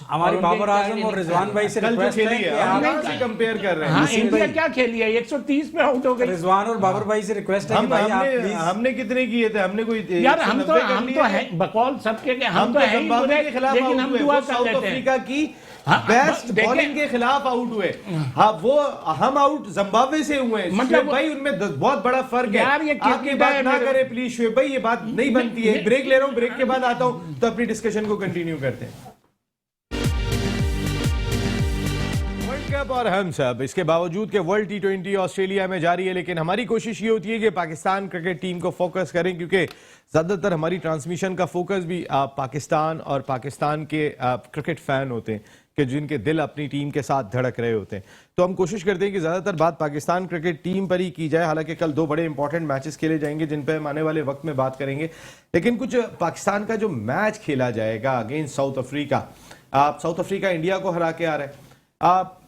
हमारी बाबर आजम और रिजवान भाई से कल जो रिक्वेस्ट खेली है कि है आप हम से कंपेयर कर रहे हाँ, हैं। इंडिया क्या खेली है, 130 पे आउट हो गई। रिजवान और बाबर भाई से रिक्वेस्ट है कि भाई आप प्लीज हमने कितने किए थे? हमने कोई यार हम 190 कर तो लिए है बकौल सबके के, हम हम तो तो है ही जिम्बाब्वे बुरे, के खिलाफ लेकिन आउट हम हुए, दुआ वो कर साउथ लेते हैं। अफ्रीका की हाँ, बेस्ट देखें- बॉलिंग के खिलाफ आउट हुए। हाँ, वो हम आउट जिम्बाब्वे से हुए हैं। मतलब शोएब भाई उनमें बहुत बड़ा फर्क है। यार, ये आप ये कितनी बात है ना मेरे- करें प्लीज शोएब भाई, ये बात नहीं बनती है। ब्रेक ले रहा हूँ, ब्रेक के बाद आता हूँ तो अपनी डिस्कशन को कंटिन्यू करते हैं। वर्ल्ड कप और हम सब, इसके बावजूद कि वर्ल्ड T20 ऑस्ट्रेलिया में जारी है, लेकिन हमारी कोशिश ये होती है कि पाकिस्तान क्रिकेट टीम को फोकस करें, क्योंकि ज़्यादातर हमारी ट्रांसमिशन का फोकस भी पाकिस्तान और पाकिस्तान के क्रिकेट फ़ैन होते हैं कि जिनके दिल अपनी टीम के साथ धड़क रहे होते हैं। तो हम कोशिश करते हैं कि ज़्यादातर बात पाकिस्तान क्रिकेट टीम पर ही की जाए। हालांकि कल 2 बड़े इंपॉर्टेंट मैचेस खेले जाएंगे जिन पर हम आने वाले वक्त में बात करेंगे, लेकिन कुछ पाकिस्तान का जो मैच खेला जाएगा against south Africa, south Africa India को हरा के आ रहा है।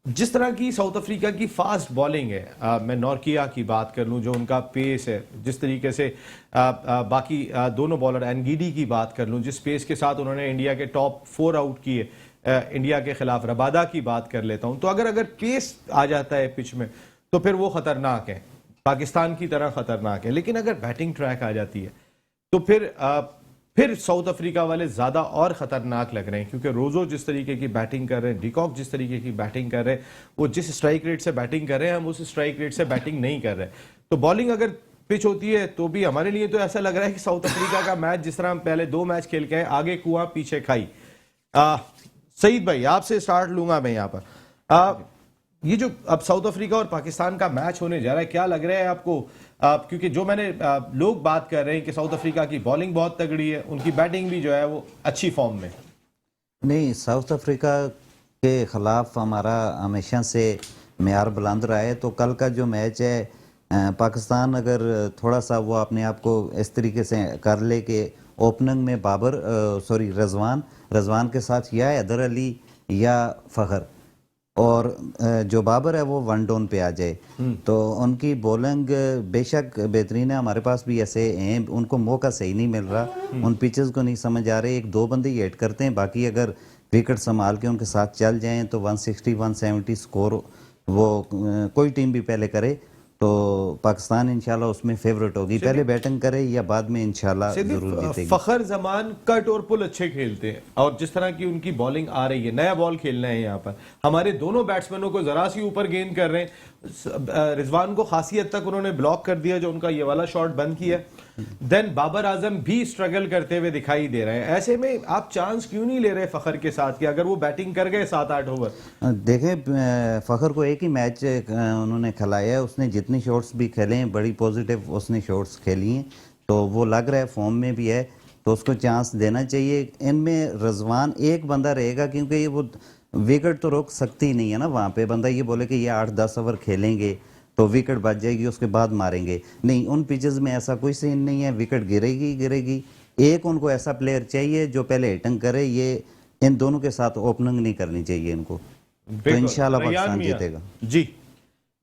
जिस तरह की साउथ अफ्रीका की फास्ट बॉलिंग है, मैं नॉर्किया की बात कर लूं, जो उनका पेस है, जिस तरीके से बाकी दोनों बॉलर, एनगीडी की बात कर लूं, जिस पेस के साथ उन्होंने इंडिया के टॉप 4 आउट किए इंडिया के खिलाफ, रबादा की बात कर लेता हूं, तो अगर पेस आ जाता है पिच में तो फिर वो खतरनाक है, पाकिस्तान की तरह खतरनाक है। लेकिन अगर बैटिंग ट्रैक आ जाती है तो फिर साउथ अफ्रीका वाले ज्यादा और खतरनाक लग रहे हैं, क्योंकि रोजो जिस तरीके की बैटिंग कर रहे हैं, डिकॉक जिस तरीके की बैटिंग कर रहे हैं, वो जिस स्ट्राइक रेट से बैटिंग कर रहे हैं, हम उस स्ट्राइक रेट से बैटिंग नहीं कर रहे। तो बॉलिंग अगर पिच होती है तो भी हमारे लिए तो ऐसा लग रहा है कि साउथ अफ्रीका का मैच जिस तरह हम पहले 2 मैच खेल के आए, आगे कुआं पीछे खाई। सईद भाई आपसे स्टार्ट लूंगा मैं यहाँ पर। ये जो अब साउथ अफ्रीका और पाकिस्तान का मैच होने जा रहा है, क्या लग रहा है आपको? क्योंकि जो मैंने लोग बात कर रहे हैं कि साउथ अफ्रीका की बॉलिंग बहुत तगड़ी है, उनकी बैटिंग भी जो है वो अच्छी फॉर्म में। नहीं, साउथ अफ्रीका के खिलाफ हमारा हमेशा से मेयार बुलंद रहा है। तो कल का जो मैच है, पाकिस्तान अगर थोड़ा सा वो अपने आप को इस तरीके से कर ले कि ओपनिंग में रजवान के साथ या हैदर अली या फ़खर, और जो बाबर है वो वन डाउन पे आ जाए, तो उनकी बॉलिंग बेशक बेहतरीन है। हमारे पास भी ऐसे हैं, उनको मौका सही नहीं मिल रहा, उन पिचेस को नहीं समझ आ रहे। 1-2 बंदे ही हिट करते हैं, बाकी अगर विकेट संभाल के उनके साथ चल जाएं तो 160-170 स्कोर वो कोई टीम भी पहले करे तो पाकिस्तान इंशाल्लाह उसमें फेवरेट होगी। पहले बैटिंग करे या बाद में इंशाल्लाह जरूर जीतेगी। फखर जमान कट और पुल अच्छे खेलते हैं, और जिस तरह की उनकी बॉलिंग आ रही है, नया बॉल खेलना है यहाँ पर, हमारे दोनों बैट्समैनों को जरा सी ऊपर गेंद कर रहे हैं। रिजवान को खासी हद तक उन्होंने ब्लॉक कर दिया, जो उनका ये वाला शॉट बंद किया। देन बाबर आजम भी स्ट्रगल करते हुए दिखाई दे रहे हैं। ऐसे में आप चांस क्यों नहीं ले रहे फखर के साथ कि अगर वो बैटिंग कर गए 7-8 ओवर? देखें, फखर को एक ही मैच उन्होंने खिलाया है, उसने जितनी शॉट्स भी खेले हैं बड़ी पॉजिटिव उसने शॉट्स खेली हैं, तो वो लग रहा है फॉर्म में भी है, तो उसको चांस देना चाहिए। इनमें रजवान एक बंदा रहेगा, क्योंकि ये वो विकेट तो रोक सकती ही नहीं है ना। वहाँ पे बंदा ये बोले कि ये 8-10 ओवर खेलेंगे तो विकेट बच जाएगी, उसके बाद मारेंगे नहीं। उन पिचेस में ऐसा कोई सीन नहीं है, विकेट गिरेगी। एक उनको ऐसा प्लेयर चाहिए जो पहले हिटिंग करे। ये इन दोनों के साथ ओपनिंग नहीं करनी चाहिए इनको, तो इंशाल्लाह पाकिस्तान जीतेगा। जी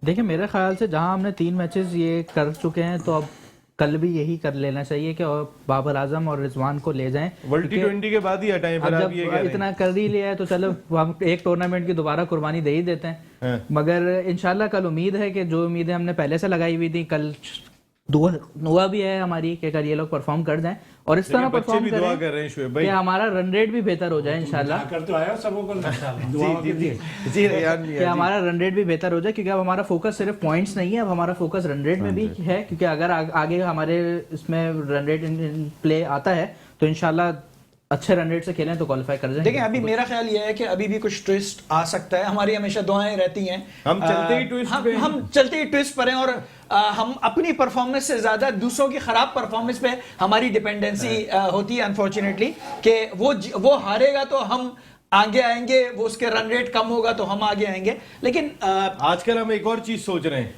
देखिए, मेरे ख्याल से जहां हमने 3 मैचेस ये कर चुके हैं, तो अब कल भी यही कर लेना चाहिए कि बाबर आजम और रिजवान को ले जाएं। वर्ल्ड T20 के बाद ही हटाएं। अब जब इतना कर ही लिया है तो चलो हम एक टूर्नामेंट की दोबारा कुर्बानी दे ही देते हैं। मगर इंशाल्लाह कल उम्मीद है कि जो उम्मीदें हमने पहले से लगाई हुई थी, कल दुआ भी है हमारी कि अगर ये लोग परफॉर्म कर जाएं और इस तरह परफॉर्म करें कि हमारा रन रेट भी बेहतर हो जाए इंशाल्लाह। कि हमारा रन रेट भी बेहतर हो जाए, क्योंकि अब हमारा फोकस सिर्फ पॉइंट्स नहीं है, अब हमारा फोकस रन रेट में भी है, क्योंकि अगर आगे हमारे इसमें रन रेट इन प्ले आता है तो इंशाल्लाह अच्छे रन रेट से खेलें तो क्वालिफाई कर जाएंगे। देखिए, अभी मेरा ख्याल ये है कि अभी भी कुछ ट्विस्ट आ सकता है। हमारी हमेशा दुआएं रहती हैं, हम चलते ही ट्विस्ट पे, हम चलते ही ट्विस्ट पर हैं, और हम अपनी परफॉर्मेंस से ज्यादा दूसरों की खराब परफॉर्मेंस पे हमारी डिपेंडेंसी होती है अनफॉर्चुनेटली, कि वो हारेगा तो हम आगे आएंगे, वो उसके रन रेट कम होगा तो हम आगे आएंगे। लेकिन आजकल हम एक और चीज सोच रहे हैं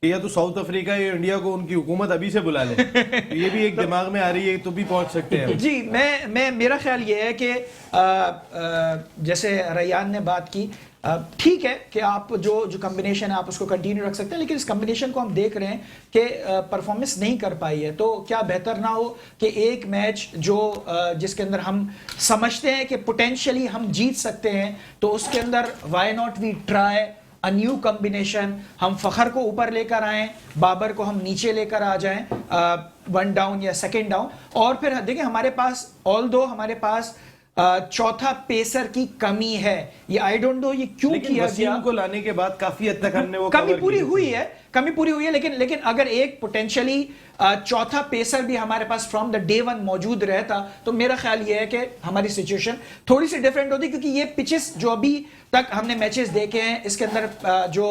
कि या तो साउथ अफ्रीका या इंडिया को उनकी हुकूमत अभी से बुला ले, तो ये भी एक दिमाग में आ रही है, तो भी पहुंच सकते हैं। जी, मैं मेरा ख्याल ये है कि जैसे रैयान ने बात की, ठीक है कि आप जो कम्बिनेशन है आप उसको कंटिन्यू रख सकते हैं, लेकिन इस कम्बिनेशन को हम देख रहे हैं कि परफॉर्मेंस नहीं कर पाई है, तो क्या बेहतर ना हो कि एक मैच जिसके अंदर हम समझते हैं कि पोटेंशियली हम जीत सकते हैं, तो उसके अंदर why not we try a new combination. हम फखर को ऊपर लेकर आएं, बाबर को हम नीचे लेकर आ जाएं, 1 डाउन या 2nd डाउन, और फिर देखिए हमारे पास हमारे पास चौथा पेसर की कमी है। ये आई डोंट नो ये क्यों किया गया। को लाने के बाद काफी हद तक हमने वो कमी पूरी हुई है, लेकिन अगर एक पोटेंशियली चौथा पेसर भी हमारे पास फ्रॉम द डे 1 मौजूद रहता, तो मेरा ख्याल ये है कि हमारी सिचुएशन थोड़ी सी डिफरेंट होती, क्योंकि ये पिचेस जो अभी तक हमने मैचेस देखे हैं, इसके अंदर जो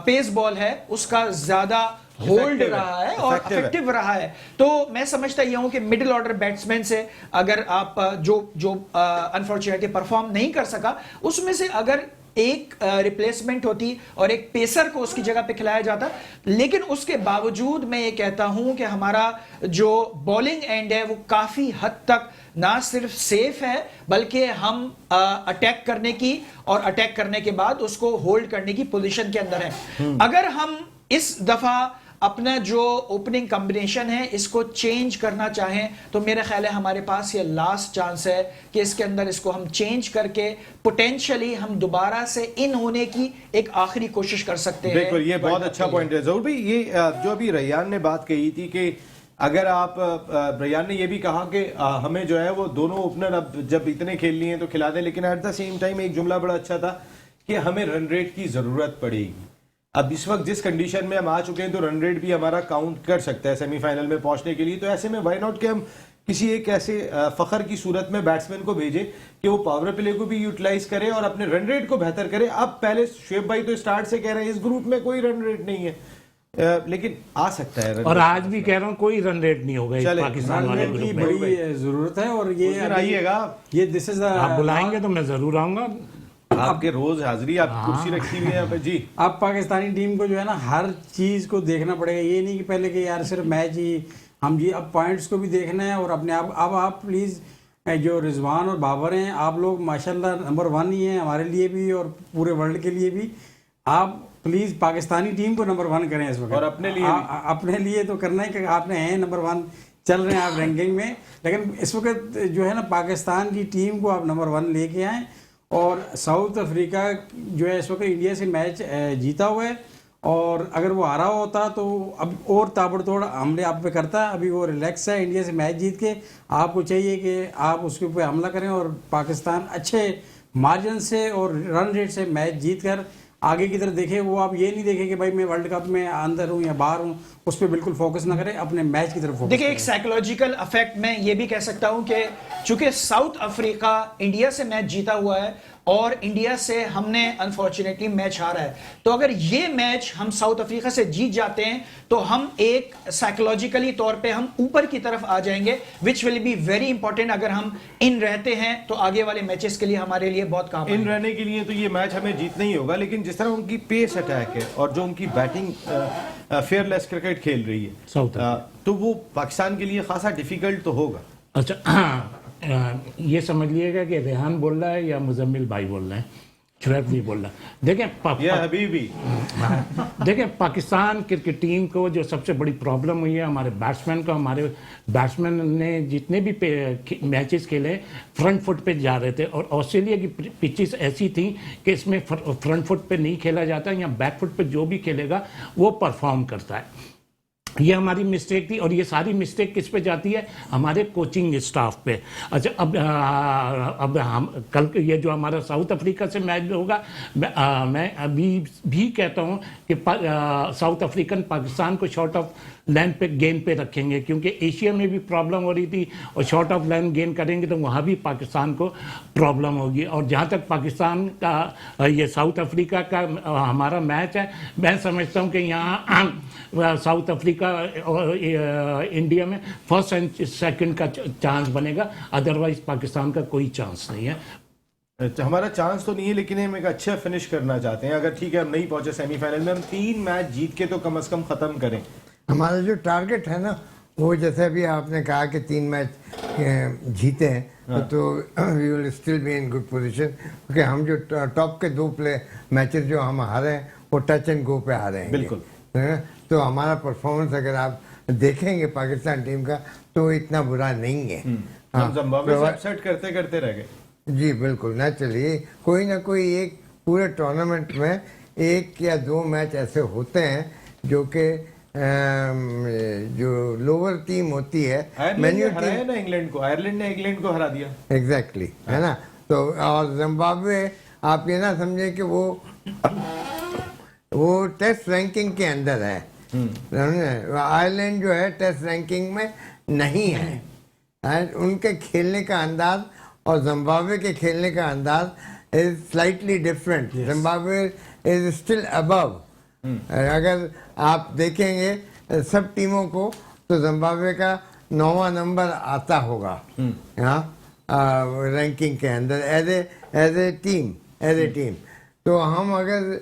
पेस बॉल है उसका ज्यादा होल्ड रहा है और इफेक्टिव रहा है। तो मैं समझता ये हूं कि मिडिल ऑर्डर बैट्समैन से अगर आप जो अनफॉर्चुनेटली परफॉर्म नहीं कर सका, उसमें से अगर एक रिप्लेसमेंट होती और एक पेसर को उसकी जगह पे खिलाया जाता। लेकिन उसके बावजूद मैं ये कहता हूं कि हमारा जो बॉलिंग एंड है वो काफी हद तक ना सिर्फ सेफ है, बल्कि हम अटैक करने की और अटैक करने के बाद उसको होल्ड करने की पोजीशन के अंदर है। अगर हम इस दफा अपना जो ओपनिंग कॉम्बिनेशन है इसको चेंज करना चाहें, तो मेरा ख्याल है हमारे पास ये लास्ट चांस है कि इसके अंदर इसको हम चेंज करके पोटेंशियली हम दोबारा से इन होने की एक आखिरी कोशिश कर सकते हैं। बिल्कुल, ये बहुत अच्छा पॉइंट है जरूर भाई। ये जो अभी रैयान ने बात कही थी कि अगर आप रैयान ने ये भी कहा कि हमें जो है वो दोनों ओपनर अब जब इतने खेल लिए हैं तो खिला दें, लेकिन एट द सेम टाइम एक जुमला बड़ा अच्छा था कि हमें रन रेट की जरूरत पड़ेगी। अब इस वक्त जिस कंडीशन में हम आ चुके हैं तो रन रेट भी हमारा काउंट कर सकता है सेमीफाइनल में पहुंचने के लिए। तो ऐसे में व्हाई नॉट कि हम किसी एक ऐसे फखर की सूरत में बैट्समैन को भेजें कि वो पावर प्ले को भी यूटिलाइज करे और अपने रन रेट को बेहतर करे। अब पहले शुएब भाई तो स्टार्ट से कह रहे हैं इस ग्रुप में कोई रन रेट नहीं है, लेकिन आ सकता है रन और रेट। आज भी कह रहा हूँ कोई रन रेट नहीं होगा इस चले, पाकिस्तान वाले रन रेट की ग्रुप में। बड़ी जरूरत है और ये उस दिन अभी- आइएगा ये दिस इज आप बुलाएंगे तो मैं जरूर आऊंगा। आपके रोज हाजिरी, आप कुर्सी रखी हुई है यहाँ पे जी। अब पाकिस्तानी टीम को जो है ना हर चीज को देखना पड़ेगा, ये नहीं कि पहले कि यार सिर्फ मैच ही हम ये अब पॉइंट्स को भी देखना है और अपने आप। अब आप प्लीज जो रिजवान और बाबर हैं, आप लोग माशाल्लाह नंबर 1 ही हैं हमारे लिए भी और पूरे वर्ल्ड के लिए भी। आप प्लीज पाकिस्तानी टीम को नंबर 1 करें इस वक्त, और अपने लिए भी। अपने लिए तो करना है कि आपने हैं नंबर 1 चल रहे हैं आप रैंकिंग में, लेकिन इस वक्त जो है ना पाकिस्तान की टीम को आप नंबर 1 लेके आए। और साउथ अफ्रीका जो है इस वक्त इंडिया से मैच जीता हुआ है और अगर वो हारा होता तो अब और ताबड़तोड़ हमले आप पे करता। अभी वो रिलैक्स है इंडिया से मैच जीत के, आपको चाहिए कि आप उसके ऊपर हमला करें और पाकिस्तान अच्छे मार्जिन से और रन रेट से मैच जीत कर आगे की तरफ देखे। वो आप ये नहीं देखें कि भाई मैं वर्ल्ड कप में अंदर हूँ या बाहर हूँ, उस पर बिल्कुल फोकस ना करें, अपने मैच की तरफ फोकस देखिए करें। एक साइकोलॉजिकल इफेक्ट मैं ये भी कह सकता हूं कि चूंकि साउथ अफ्रीका इंडिया से मैच जीता हुआ है और इंडिया से हमने अनफॉर्चुनेटली मैच हारा है, तो अगर ये मैच हम साउथ अफ्रीका से जीत जाते हैं तो हम एक साइकोलॉजिकली तौर पे हम ऊपर की तरफ आ जाएंगे, which will be very important. अगर हम इन रहते हैं तो आगे वाले मैचेस के लिए हमारे लिए बहुत काम इन आएगा। रहने के लिए तो ये मैच हमें जीतना ही होगा, लेकिन जिस तरह उनकी पेस अटैक है और जो उनकी बैटिंग फेयरलेस क्रिकेट खेल रही है साउथ तो वो पाकिस्तान के लिए खासा डिफिकल्ट तो होगा। अच्छा ये समझ लीजिएगा कि रेहान बोल रहा है या मुजम्मिल भाई बोल रहे हैं, शुएब नहीं बोल रहा। देखें ये हबीबी देखें पाकिस्तान क्रिकेट टीम को जो सबसे बड़ी प्रॉब्लम हुई है हमारे बैट्समैन को, हमारे बैट्समैन ने जितने भी मैचेस खेले फ्रंट फुट पे जा रहे थे और ऑस्ट्रेलिया की पिचेस ऐसी थी कि इसमें फ्रंट फुट पे नहीं खेला जाता, या बैक फुट पे जो भी खेलेगा वो परफॉर्म करता है। ये हमारी मिस्टेक थी और ये सारी मिस्टेक किस पे जाती है, हमारे कोचिंग स्टाफ पे। अच्छा अब हम कल ये जो हमारा साउथ अफ्रीका से मैच होगा, मैं अभी भी कहता हूँ कि साउथ अफ्रीकन पाकिस्तान को शॉर्ट ऑफ लाइन पे गेंद पे रखेंगे, क्योंकि एशिया में भी प्रॉब्लम हो रही थी और शॉर्ट ऑफ लाइन गेंद करेंगे तो वहाँ भी पाकिस्तान को प्रॉब्लम होगी। और जहाँ तक पाकिस्तान का ये साउथ अफ्रीका का हमारा मैच है, मैं समझता हूँ कि यहाँ साउथ अफ्रीका और इंडिया में फर्स्ट एंड सेकंड का चांस बनेगा, अदरवाइज पाकिस्तान का कोई चांस नहीं है। हमारा चांस तो नहीं है, लेकिन हम एक अच्छा फिनिश करना चाहते हैं। अगर ठीक है हम नहीं पहुंचे सेमीफाइनल में, हम 3 मैच जीत के तो कम से कम खत्म करें। हमारा जो टारगेट है ना वो जैसे अभी आपने कहा कि 3 मैच जीते हैं तो we will still be in good position, क्योंकि हम जो टॉप के 2 मैचेस जो हम हारे हैं वो टच एंड गो पे हारे हैं। बिल्कुल। तो हमारा परफॉर्मेंस अगर आप देखेंगे पाकिस्तान टीम का तो इतना बुरा नहीं है। हम जिम्बाब्वे से अपसेट करते करते रह गए। जी बिल्कुल, नेचुरली कोई ना कोई एक पूरे टूर्नामेंट में 1 या 2 मैच ऐसे होते हैं जो कि जो लोअर टीम होती है, आयरलैंड ने हराया ना इंग्लैंड को, आयरलैंड ने इंग्लैंड को हरा दिया। एग्जैक्टली है ना। तो और जिम्बाब्वे आप ये ना समझे कि वो टेस्ट रैंकिंग के अंदर है, आयरलैंड जो है टेस्ट रैंकिंग में नहीं है। उनके खेलने का अंदाज और जिम्बाब्वे के खेलने का अंदाज is slightly different. Zimbabwe is still above. अगर आप देखेंगे सब टीमों को तो जिम्बाब्वे का 9वां नंबर आता होगा रैंकिंग के अंदर एज ए टीम। तो हम अगर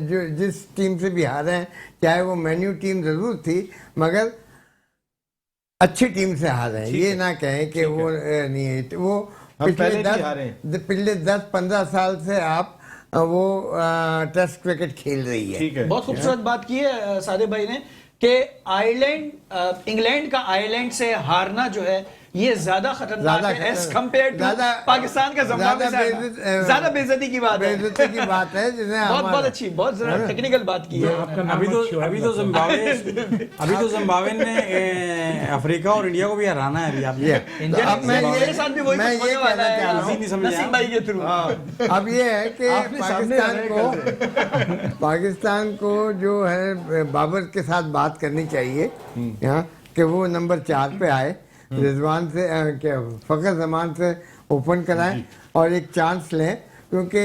जो जिस टीम से भी हारे हैं, चाहे वो मेन्यू टीम जरूर थी मगर अच्छी टीम से हारे हैं, ये ना कहें कि वो नहीं है। वो पिछले 10-15 साल से आप वो टेस्ट क्रिकेट खेल रही है। ठीक है, बहुत खूबसूरत बात की है सादिक भाई ने कि इंग्लैंड का आयरलैंड से हारना जो है ये ज्यादा खतरनाक है एज कम्पेयर टू पाकिस्तान का जिम्बाब्वे से। ज्यादा बेइज्जती की बात है, बेइज्जती की बात है जिसे बहुत अच्छी, बहुत टेक्निकल बात की है। अभी तो जिम्बाब्वे ने अफ्रीका और इंडिया को भी हराना है अभी आप इंडिया अब मैं मेरे साथ भी वही मैं कुछ होने ये वाला कहना चाह रहा है हूं, नहीं समझ नसीम भाई के थ्रू। अब ये है कि पाकिस्तान को जो है बाबर के साथ बात करनी चाहिए कि वो नंबर 4 पे आए, रिजवान से क्या फखर जमान से ओपन कराएं और एक चांस लें, क्योंकि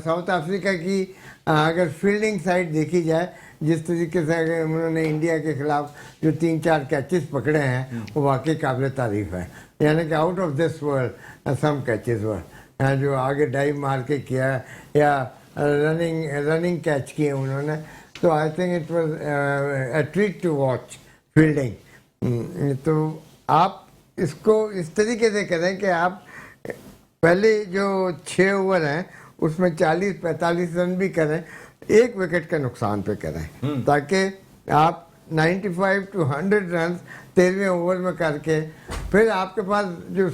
साउथ अफ्रीका की अगर फील्डिंग साइड देखी जाए, जिस तरीके से अगर उन्होंने इंडिया के खिलाफ जो 3-4 कैचेस पकड़े हैं वो वाकई काबिल तारीफ है, यानी कि out of this world some catches were, जो आगे डाइव मार के किया या रनिंग कैच किए उन्होंने, तो I think it was a treat to watch fielding. तो आप इसको इस तरीके से करें कि आप पहले जो 6 ओवर हैं उसमें 40-45 रन भी करें, 1 विकेट के नुकसान पे करें, ताकि आप 95 to 100 रन 13वें ओवर में करके फिर आपके पास जो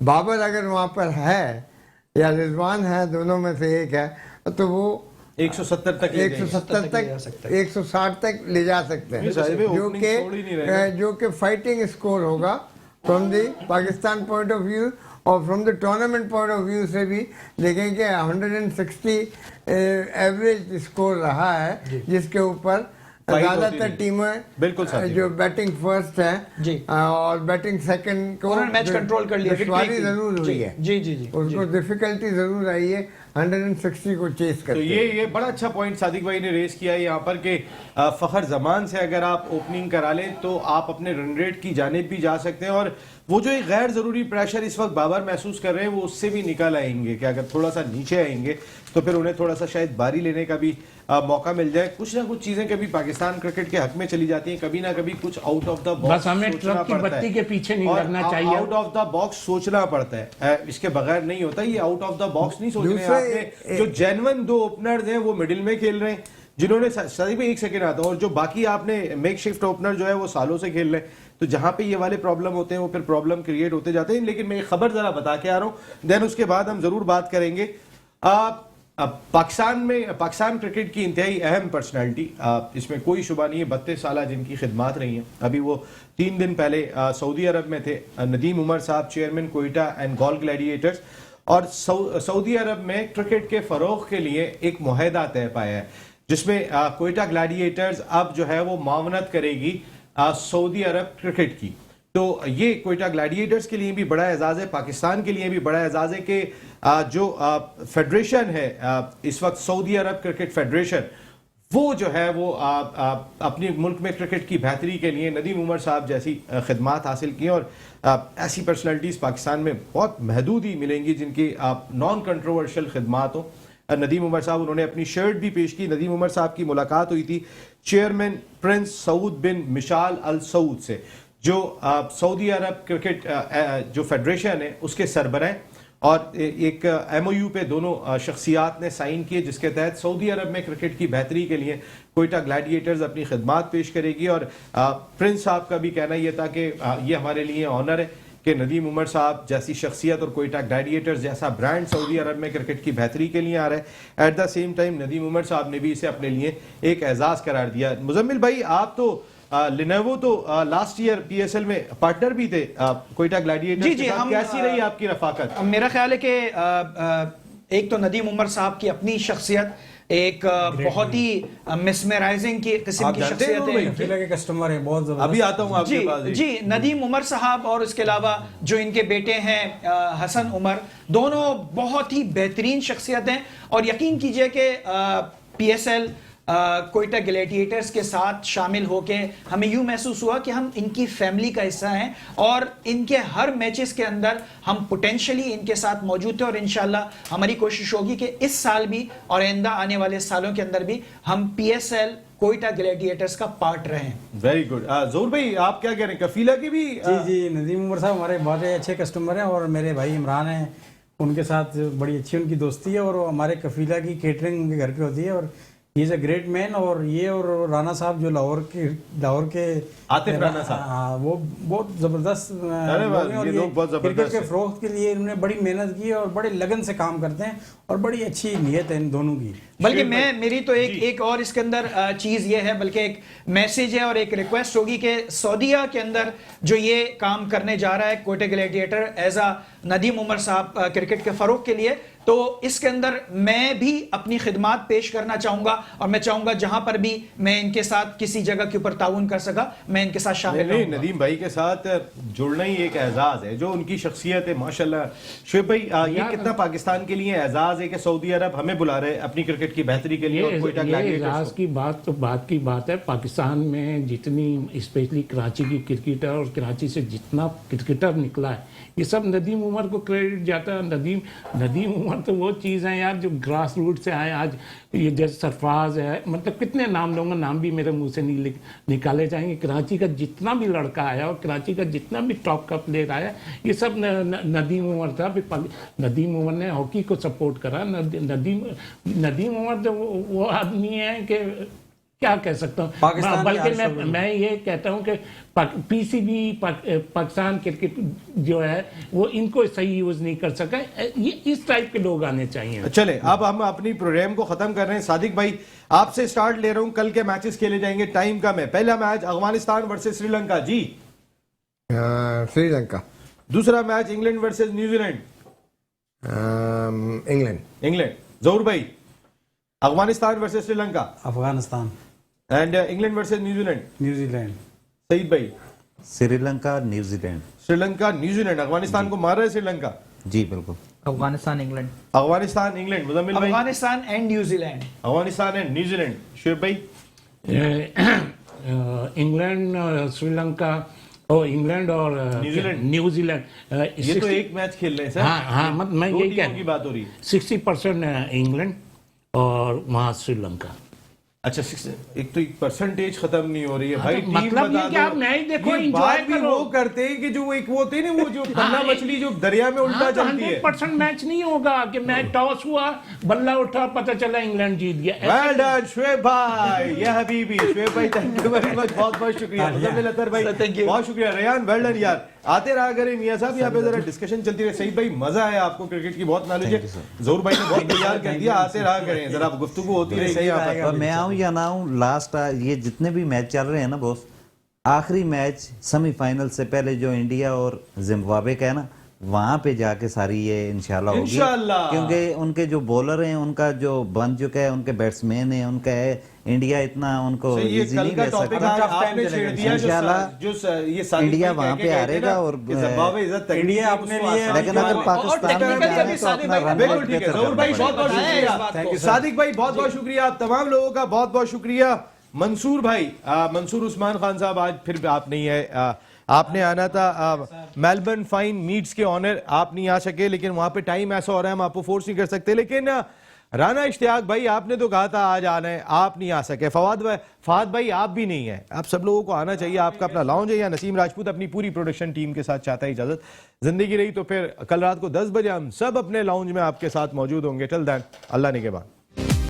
बाबर अगर वहाँ पर है या रिजवान है, दोनों में से एक है, तो वो 170 तक 170 तक 160 तक ले जा सकते हैं, जो कि फाइटिंग स्कोर होगा from the Pakistan point of view और from the tournament point of view से भी देखेंगे 160 एवरेज स्कोर रहा है, जिसके ऊपर ज्यादातर टीमें बिल्कुल जो बैटिंग फर्स्ट है और बैटिंग सेकंड को मैच कंट्रोल कर लिया, दुश्वारी जरूर हुई है, जी जी जी, उसको डिफिकल्टी जरूर आई है 160 को चेस करते। तो ये बड़ा अच्छा पॉइंट सादिक भाई ने रेस किया है यहाँ पर कि फखर जमान से अगर आप ओपनिंग करा लें तो आप अपने रन रेट की जानिब भी जा सकते हैं, और वो जो एक गैर ज़रूरी प्रेशर इस वक्त बाबर महसूस कर रहे हैं वो उससे भी निकल आएंगे कि अगर थोड़ा सा नीचे आएंगे तो फिर उन्हें थोड़ा सा शायद बारी लेने का भी मौका मिल जाए। कुछ ना कुछ चीज़ें कभी पाकिस्तान क्रिकेट के हक में चली जाती हैं, कभी ना कभी कुछ आउट ऑफ द बॉक्स, बस हमें ट्रक की बत्ती के पीछे नहीं लगना चाहिए, आउट ऑफ द बॉक्स सोचना पड़ता है, इसके बगैर नहीं होता। ये आउट ऑफ द बॉक्स नहीं सोच रहे हैं आपने, जो जेन्युइन 2 ओपनर्स हैं वो मिडिल में खेल रहे हैं, जिन्होंने सदी में 1 सेकंड आता है, और जो बाकी आपने मेक शिफ्ट ओपनर जो है वो सालों से खेल रहे हैं, तो जहां पे ये वाले प्रॉब्लम होते हैं वो फिर प्रॉब्लम क्रिएट होते जाते हैं। लेकिन मैं ये खबर जरा बता के आ रहा हूं, देन उसके बाद हम जरूर बात करेंगे। पाकिस्तान क्रिकेट की इंतहाई अहम पर्सनैलिटी, इसमें कोई शुबा नहीं है, 32 साल जिनकी खिदमात रही हैं। अभी वो 3 दिन पहले सऊदी अरब में थे, नदीम उमर साहब, चेयरमैन कोयटा एंड गॉल ग्लैडिएटर्स, और सऊदी अरब में क्रिकेट के फरोग के लिए एक मुआहदा तय पाया है, जिसमें कोयटा ग्लैडिएटर्स अब जो है वो मावनत करेगी सऊदी अरब क्रिकेट की। तो ये कोयटा ग्लैडिएटर्स के लिए भी बड़ा एजाज़ है, पाकिस्तान के लिए भी बड़ा एजाज़ है कि जो फेडरेशन है इस वक्त सऊदी अरब क्रिकेट फेडरेशन, वो जो है वो अपने मुल्क में क्रिकेट की बेहतरी के लिए नदीम उमर साहब जैसी खिदमात हासिल की, और ऐसी पर्सनैलिटीज़ पाकिस्तान में बहुत महदूद ही मिलेंगी जिनकी नॉन कंट्रोवर्शियल खिदमात हो। नदीम उमर साहब, उन्होंने अपनी शर्ट भी पेश की। नदीम उमर साहब की मुलाकात हुई थी चेयरमैन प्रिंस सऊद बिन मिशाल अल सऊद से, जो सऊदी अरब क्रिकेट जो फेडरेशन है उसके सरबराह, और एक MOU पे दोनों शख्सियात ने साइन किए, जिसके तहत सऊदी अरब में क्रिकेट की बेहतरी के लिए कोयटा ग्लैडिएटर्स अपनी खिदमात पेश करेगी। और प्रिंस साहब का भी कहना यह था कि ये हमारे लिए ऑनर है कि नदीम उमर साहब जैसी शख्सियत और कोयटा ग्लैडिएटर्स जैसा ब्रांड सऊदी अरब में क्रिकेट की बेहतरी के लिए आ रहा है। At the same time Nadeem Umar साहब ने भी इसे अपने लिए एक एजाज़ करार दिया। मुजम्मिल भाई, आप तो लिनेवो तो लास्ट ईयर PSL में पार्टनर भी थे कोयटा ग्लैडिएटर्स के साथ, कैसी रही आपकी रफाकत? मेरा ख्याल है कि एक तो नदीम उमर साहब की अपनी शख्सियत एक बहुत ही मिसमराइजिंग की किस्म की शख्सियत है, के कस्टमर हैं बहुत जबरदस्त। अभी आता हूं आपके पास। जी, नदीम उमर साहब और इसके अलावा जो इनके बेटे हैं हसन उमर, दोनों बहुत ही बेहतरीन शख्सियत हैं, और यकीन कीजिए कि PSL कोयटा ग्लैडिएटर्स के साथ शामिल होके हमें यूं महसूस हुआ कि हम इनकी फैमिली का हिस्सा हैं, और इनके हर मैचेस के अंदर हम पोटेंशियली इनके साथ मौजूद थे, और इंशाल्लाह हमारी कोशिश होगी कि इस साल भी और आइंदा आने वाले सालों के अंदर भी हम PSL कोयटा ग्लैडिएटर्स का पार्ट रहे। Very good. जोर भाई, आप क्या कह रहे हैं? कफीला की भी जी नदीम उमर साहब हमारे बहुत अच्छे कस्टमर हैं, और मेरे भाई इमरान हैं, उनके साथ बड़ी अच्छी उनकी दोस्ती है, और हमारे कफीला की केटरिंग उनके घर पे होती है, और he is a great man. और ये और राणा साहब जो लाहौर के आतिफ राणा साहब। हाँ, वो बहुत जबरदस्त अरे लोग वाह, हैं और ये लोग बहुत क्रिकेट जबरदस्त के हैं। फरोग के लिए इन्होंने बड़ी मेहनत की है और बड़े लगन से काम करते हैं और बड़ी अच्छी नीयत है इन दोनों की। बल्कि मेरी तो एक और इसके अंदर चीज ये है, बल्कि एक मैसेज है और एक रिक्वेस्ट होगी कि सऊदीया के अंदर जो ये काम करने जा रहा है Quetta gladiator as a Nadeem Umar साहब क्रिकेट के फरोग के लिए, तो इसके अंदर मैं भी अपनी खिदमात पेश करना चाहूंगा और मैं चाहूंगा जहां पर भी मैं इनके साथ किसी जगह के ऊपर ताउन कर सका मैं इनके साथ शामिल नहीं, रहूंगा। नदीम भाई के साथ जुड़ना ही एक एजाज है, जो उनकी शख्सियत है माशाल्लाह। शुएब भाई, ये कितना पाकिस्तान के लिए एजाज है कि सऊदी अरब हमें बुला रहे हैं अपनी क्रिकेट की बेहतरी के लिए और कोयटा ये ग्लैडिएटर्स एजाज को। की बात तो बात की बात है। पाकिस्तान में जितनी स्पेशली कराची की क्रिकेटर और कराची से जितना क्रिकेटर निकला है, ये सब नदीम उमर को क्रेडिट जाता है। नदीम उमर तो वो चीज़ है यार जो ग्रास रूट से आए। आज ये जैसे सरफराज है, मतलब कितने नाम लूँगा, नाम भी मेरे मुंह से नहीं निकाले जाएंगे। कराची का जितना भी लड़का आया और कराची का जितना भी टॉप का प्लेयर आया, ये सब नदीम उमर था। नदीम उमर ने हॉकी को सपोर्ट करा। नदीम उमर तो वो आदमी है कि क्या कह सकता हूँ। पाकिस्तान बल्कि के मैं ये कहता हूँ कि पीसीबी पाकिस्तान क्रिकेट जो है वो इनको सही यूज नहीं कर सका। ये इस टाइप के लोग आने चाहिए। चले, अब हम अपनी प्रोग्राम को खत्म कर रहे हैं। सादिक भाई, आपसे स्टार्ट ले रहा हूं। कल के मैचेस खेले जाएंगे, टाइम कम है। पहला मैच अफगानिस्तान वर्सेस श्रीलंका जी। श्रीलंका। दूसरा match England versus New Zealand. England. Zahoor भाई, Afghanistan versus Sri Lanka Afghanistan and England versus New Zealand. Saeed भाई, श्रीलंका न्यूजीलैंड। श्रीलंका न्यूजीलैंड। अफगानिस्तान को मार रहा है श्रीलंका। जी बिल्कुल। अफगानिस्तान इंग्लैंड। अफगानिस्तान इंग्लैंड। मुजम्मिल भाई, Afghanistan and New Zealand. Afghanistan and New Zealand. Shoaib भाई, इंग्लैंड श्रीलंका और इंग्लैंड और न्यूजीलैंड। ये तो एक मैच खेल रहे हैं सर। हाँ, मैं दो यही टीमों कह की बात हो रही है। 60% इंग्लैंड और वहाँ श्रीलंका। अच्छा, एक तो परसेंटेज खत्म नहीं हो रही है भाई। टीम मतलब बता ये कि दो। आप मैच देखो, ये enjoy बात भी करो। वो करते हैं कि जो एक वो होते हैं ना, वो जो पन्ना मछली जो दरिया में उल्टा चलती है। 100% मैच नहीं होगा कि मैच टॉस हुआ, बल्ला उठा, पता चला इंग्लैंड जीत गया। वेल डन शुएब भाई, ये हबीबी। शुएब भाई, थैंक यू वेरी मच, बहुत बहुत शुक्रिया। मुजम्मिल अतर भाई, बहुत शुक्रिया। रेयान, वेल डन यार। आते रहा करें मियां साहब, यहाँ पे जरा डिस्कशन चलती रहे। सईद भाई, मजा आया, आपको क्रिकेट की बहुत नॉलेज है। जहूर भाई ने बहुत तैयार कर दिया। आते रहा करें, जरा गुफ्तगू होती रही सही यहाँ पर। और मैं आऊं या ना आऊं, लास्ट ये जितने भी मैच चल रहे हैं ना बॉस, आखिरी मैच सेमीफाइनल से पहले जो इंडिया और जिम्बाब्वे का है ना, वहां पे जाके सारी ये इंशाल्लाह होगी। इंशाल्लाह। क्योंकि उनके जो बॉलर हैं, उनका जो बन चुका है, उनके बैट्समैन है, उनका है, इंडिया इतना उनको ये इजी कल नहीं का ले टॉपिक सकता। आज आपने छेड़ दिया। इंशाल्लाह जो ये सादिक इंडिया भाई वहां कह पे के हारेगा और जिम्बाब्वे इज्जत तक इंडिया अपने लिए- लेकिन अगर पाकिस्तान में जाए तो अपना रन बिल्कुल रेट ठीक है। बेहतर जहूर भाई, करना बहुत बहुत पड़ेगा। शुक्रिया। सादिक भाई, बहुत बहुत शुक्रिया। आप तमाम लोगों का बहुत बहुत शुक्रिया। मंसूर भाई, मंसूर उस्मान खान साहब, आज फिर आप नहीं है। आपने आना था मेलबर्न फाइन मीट्स के ऑनर, आप नहीं आ सके, लेकिन वहां पे टाइम ऐसा हो रहा है, हम आपको फोर्स नहीं कर सकते। लेकिन राना इश्तियाक भाई, आपने तो कहा था आज आना है, आप नहीं आ सके। फवाद भाई, आप भी नहीं है। आप सब लोगों को आना चाहिए। आपका अपना लाउंज है। या नसीम राजपूत अपनी पूरी प्रोडक्शन टीम के साथ चाहता है इजाजत। जिंदगी रही तो फिर कल रात को 10 बजे हम सब अपने लाउंज में आपके साथ मौजूद होंगे। टिल देन, अल्लाह निगहबान।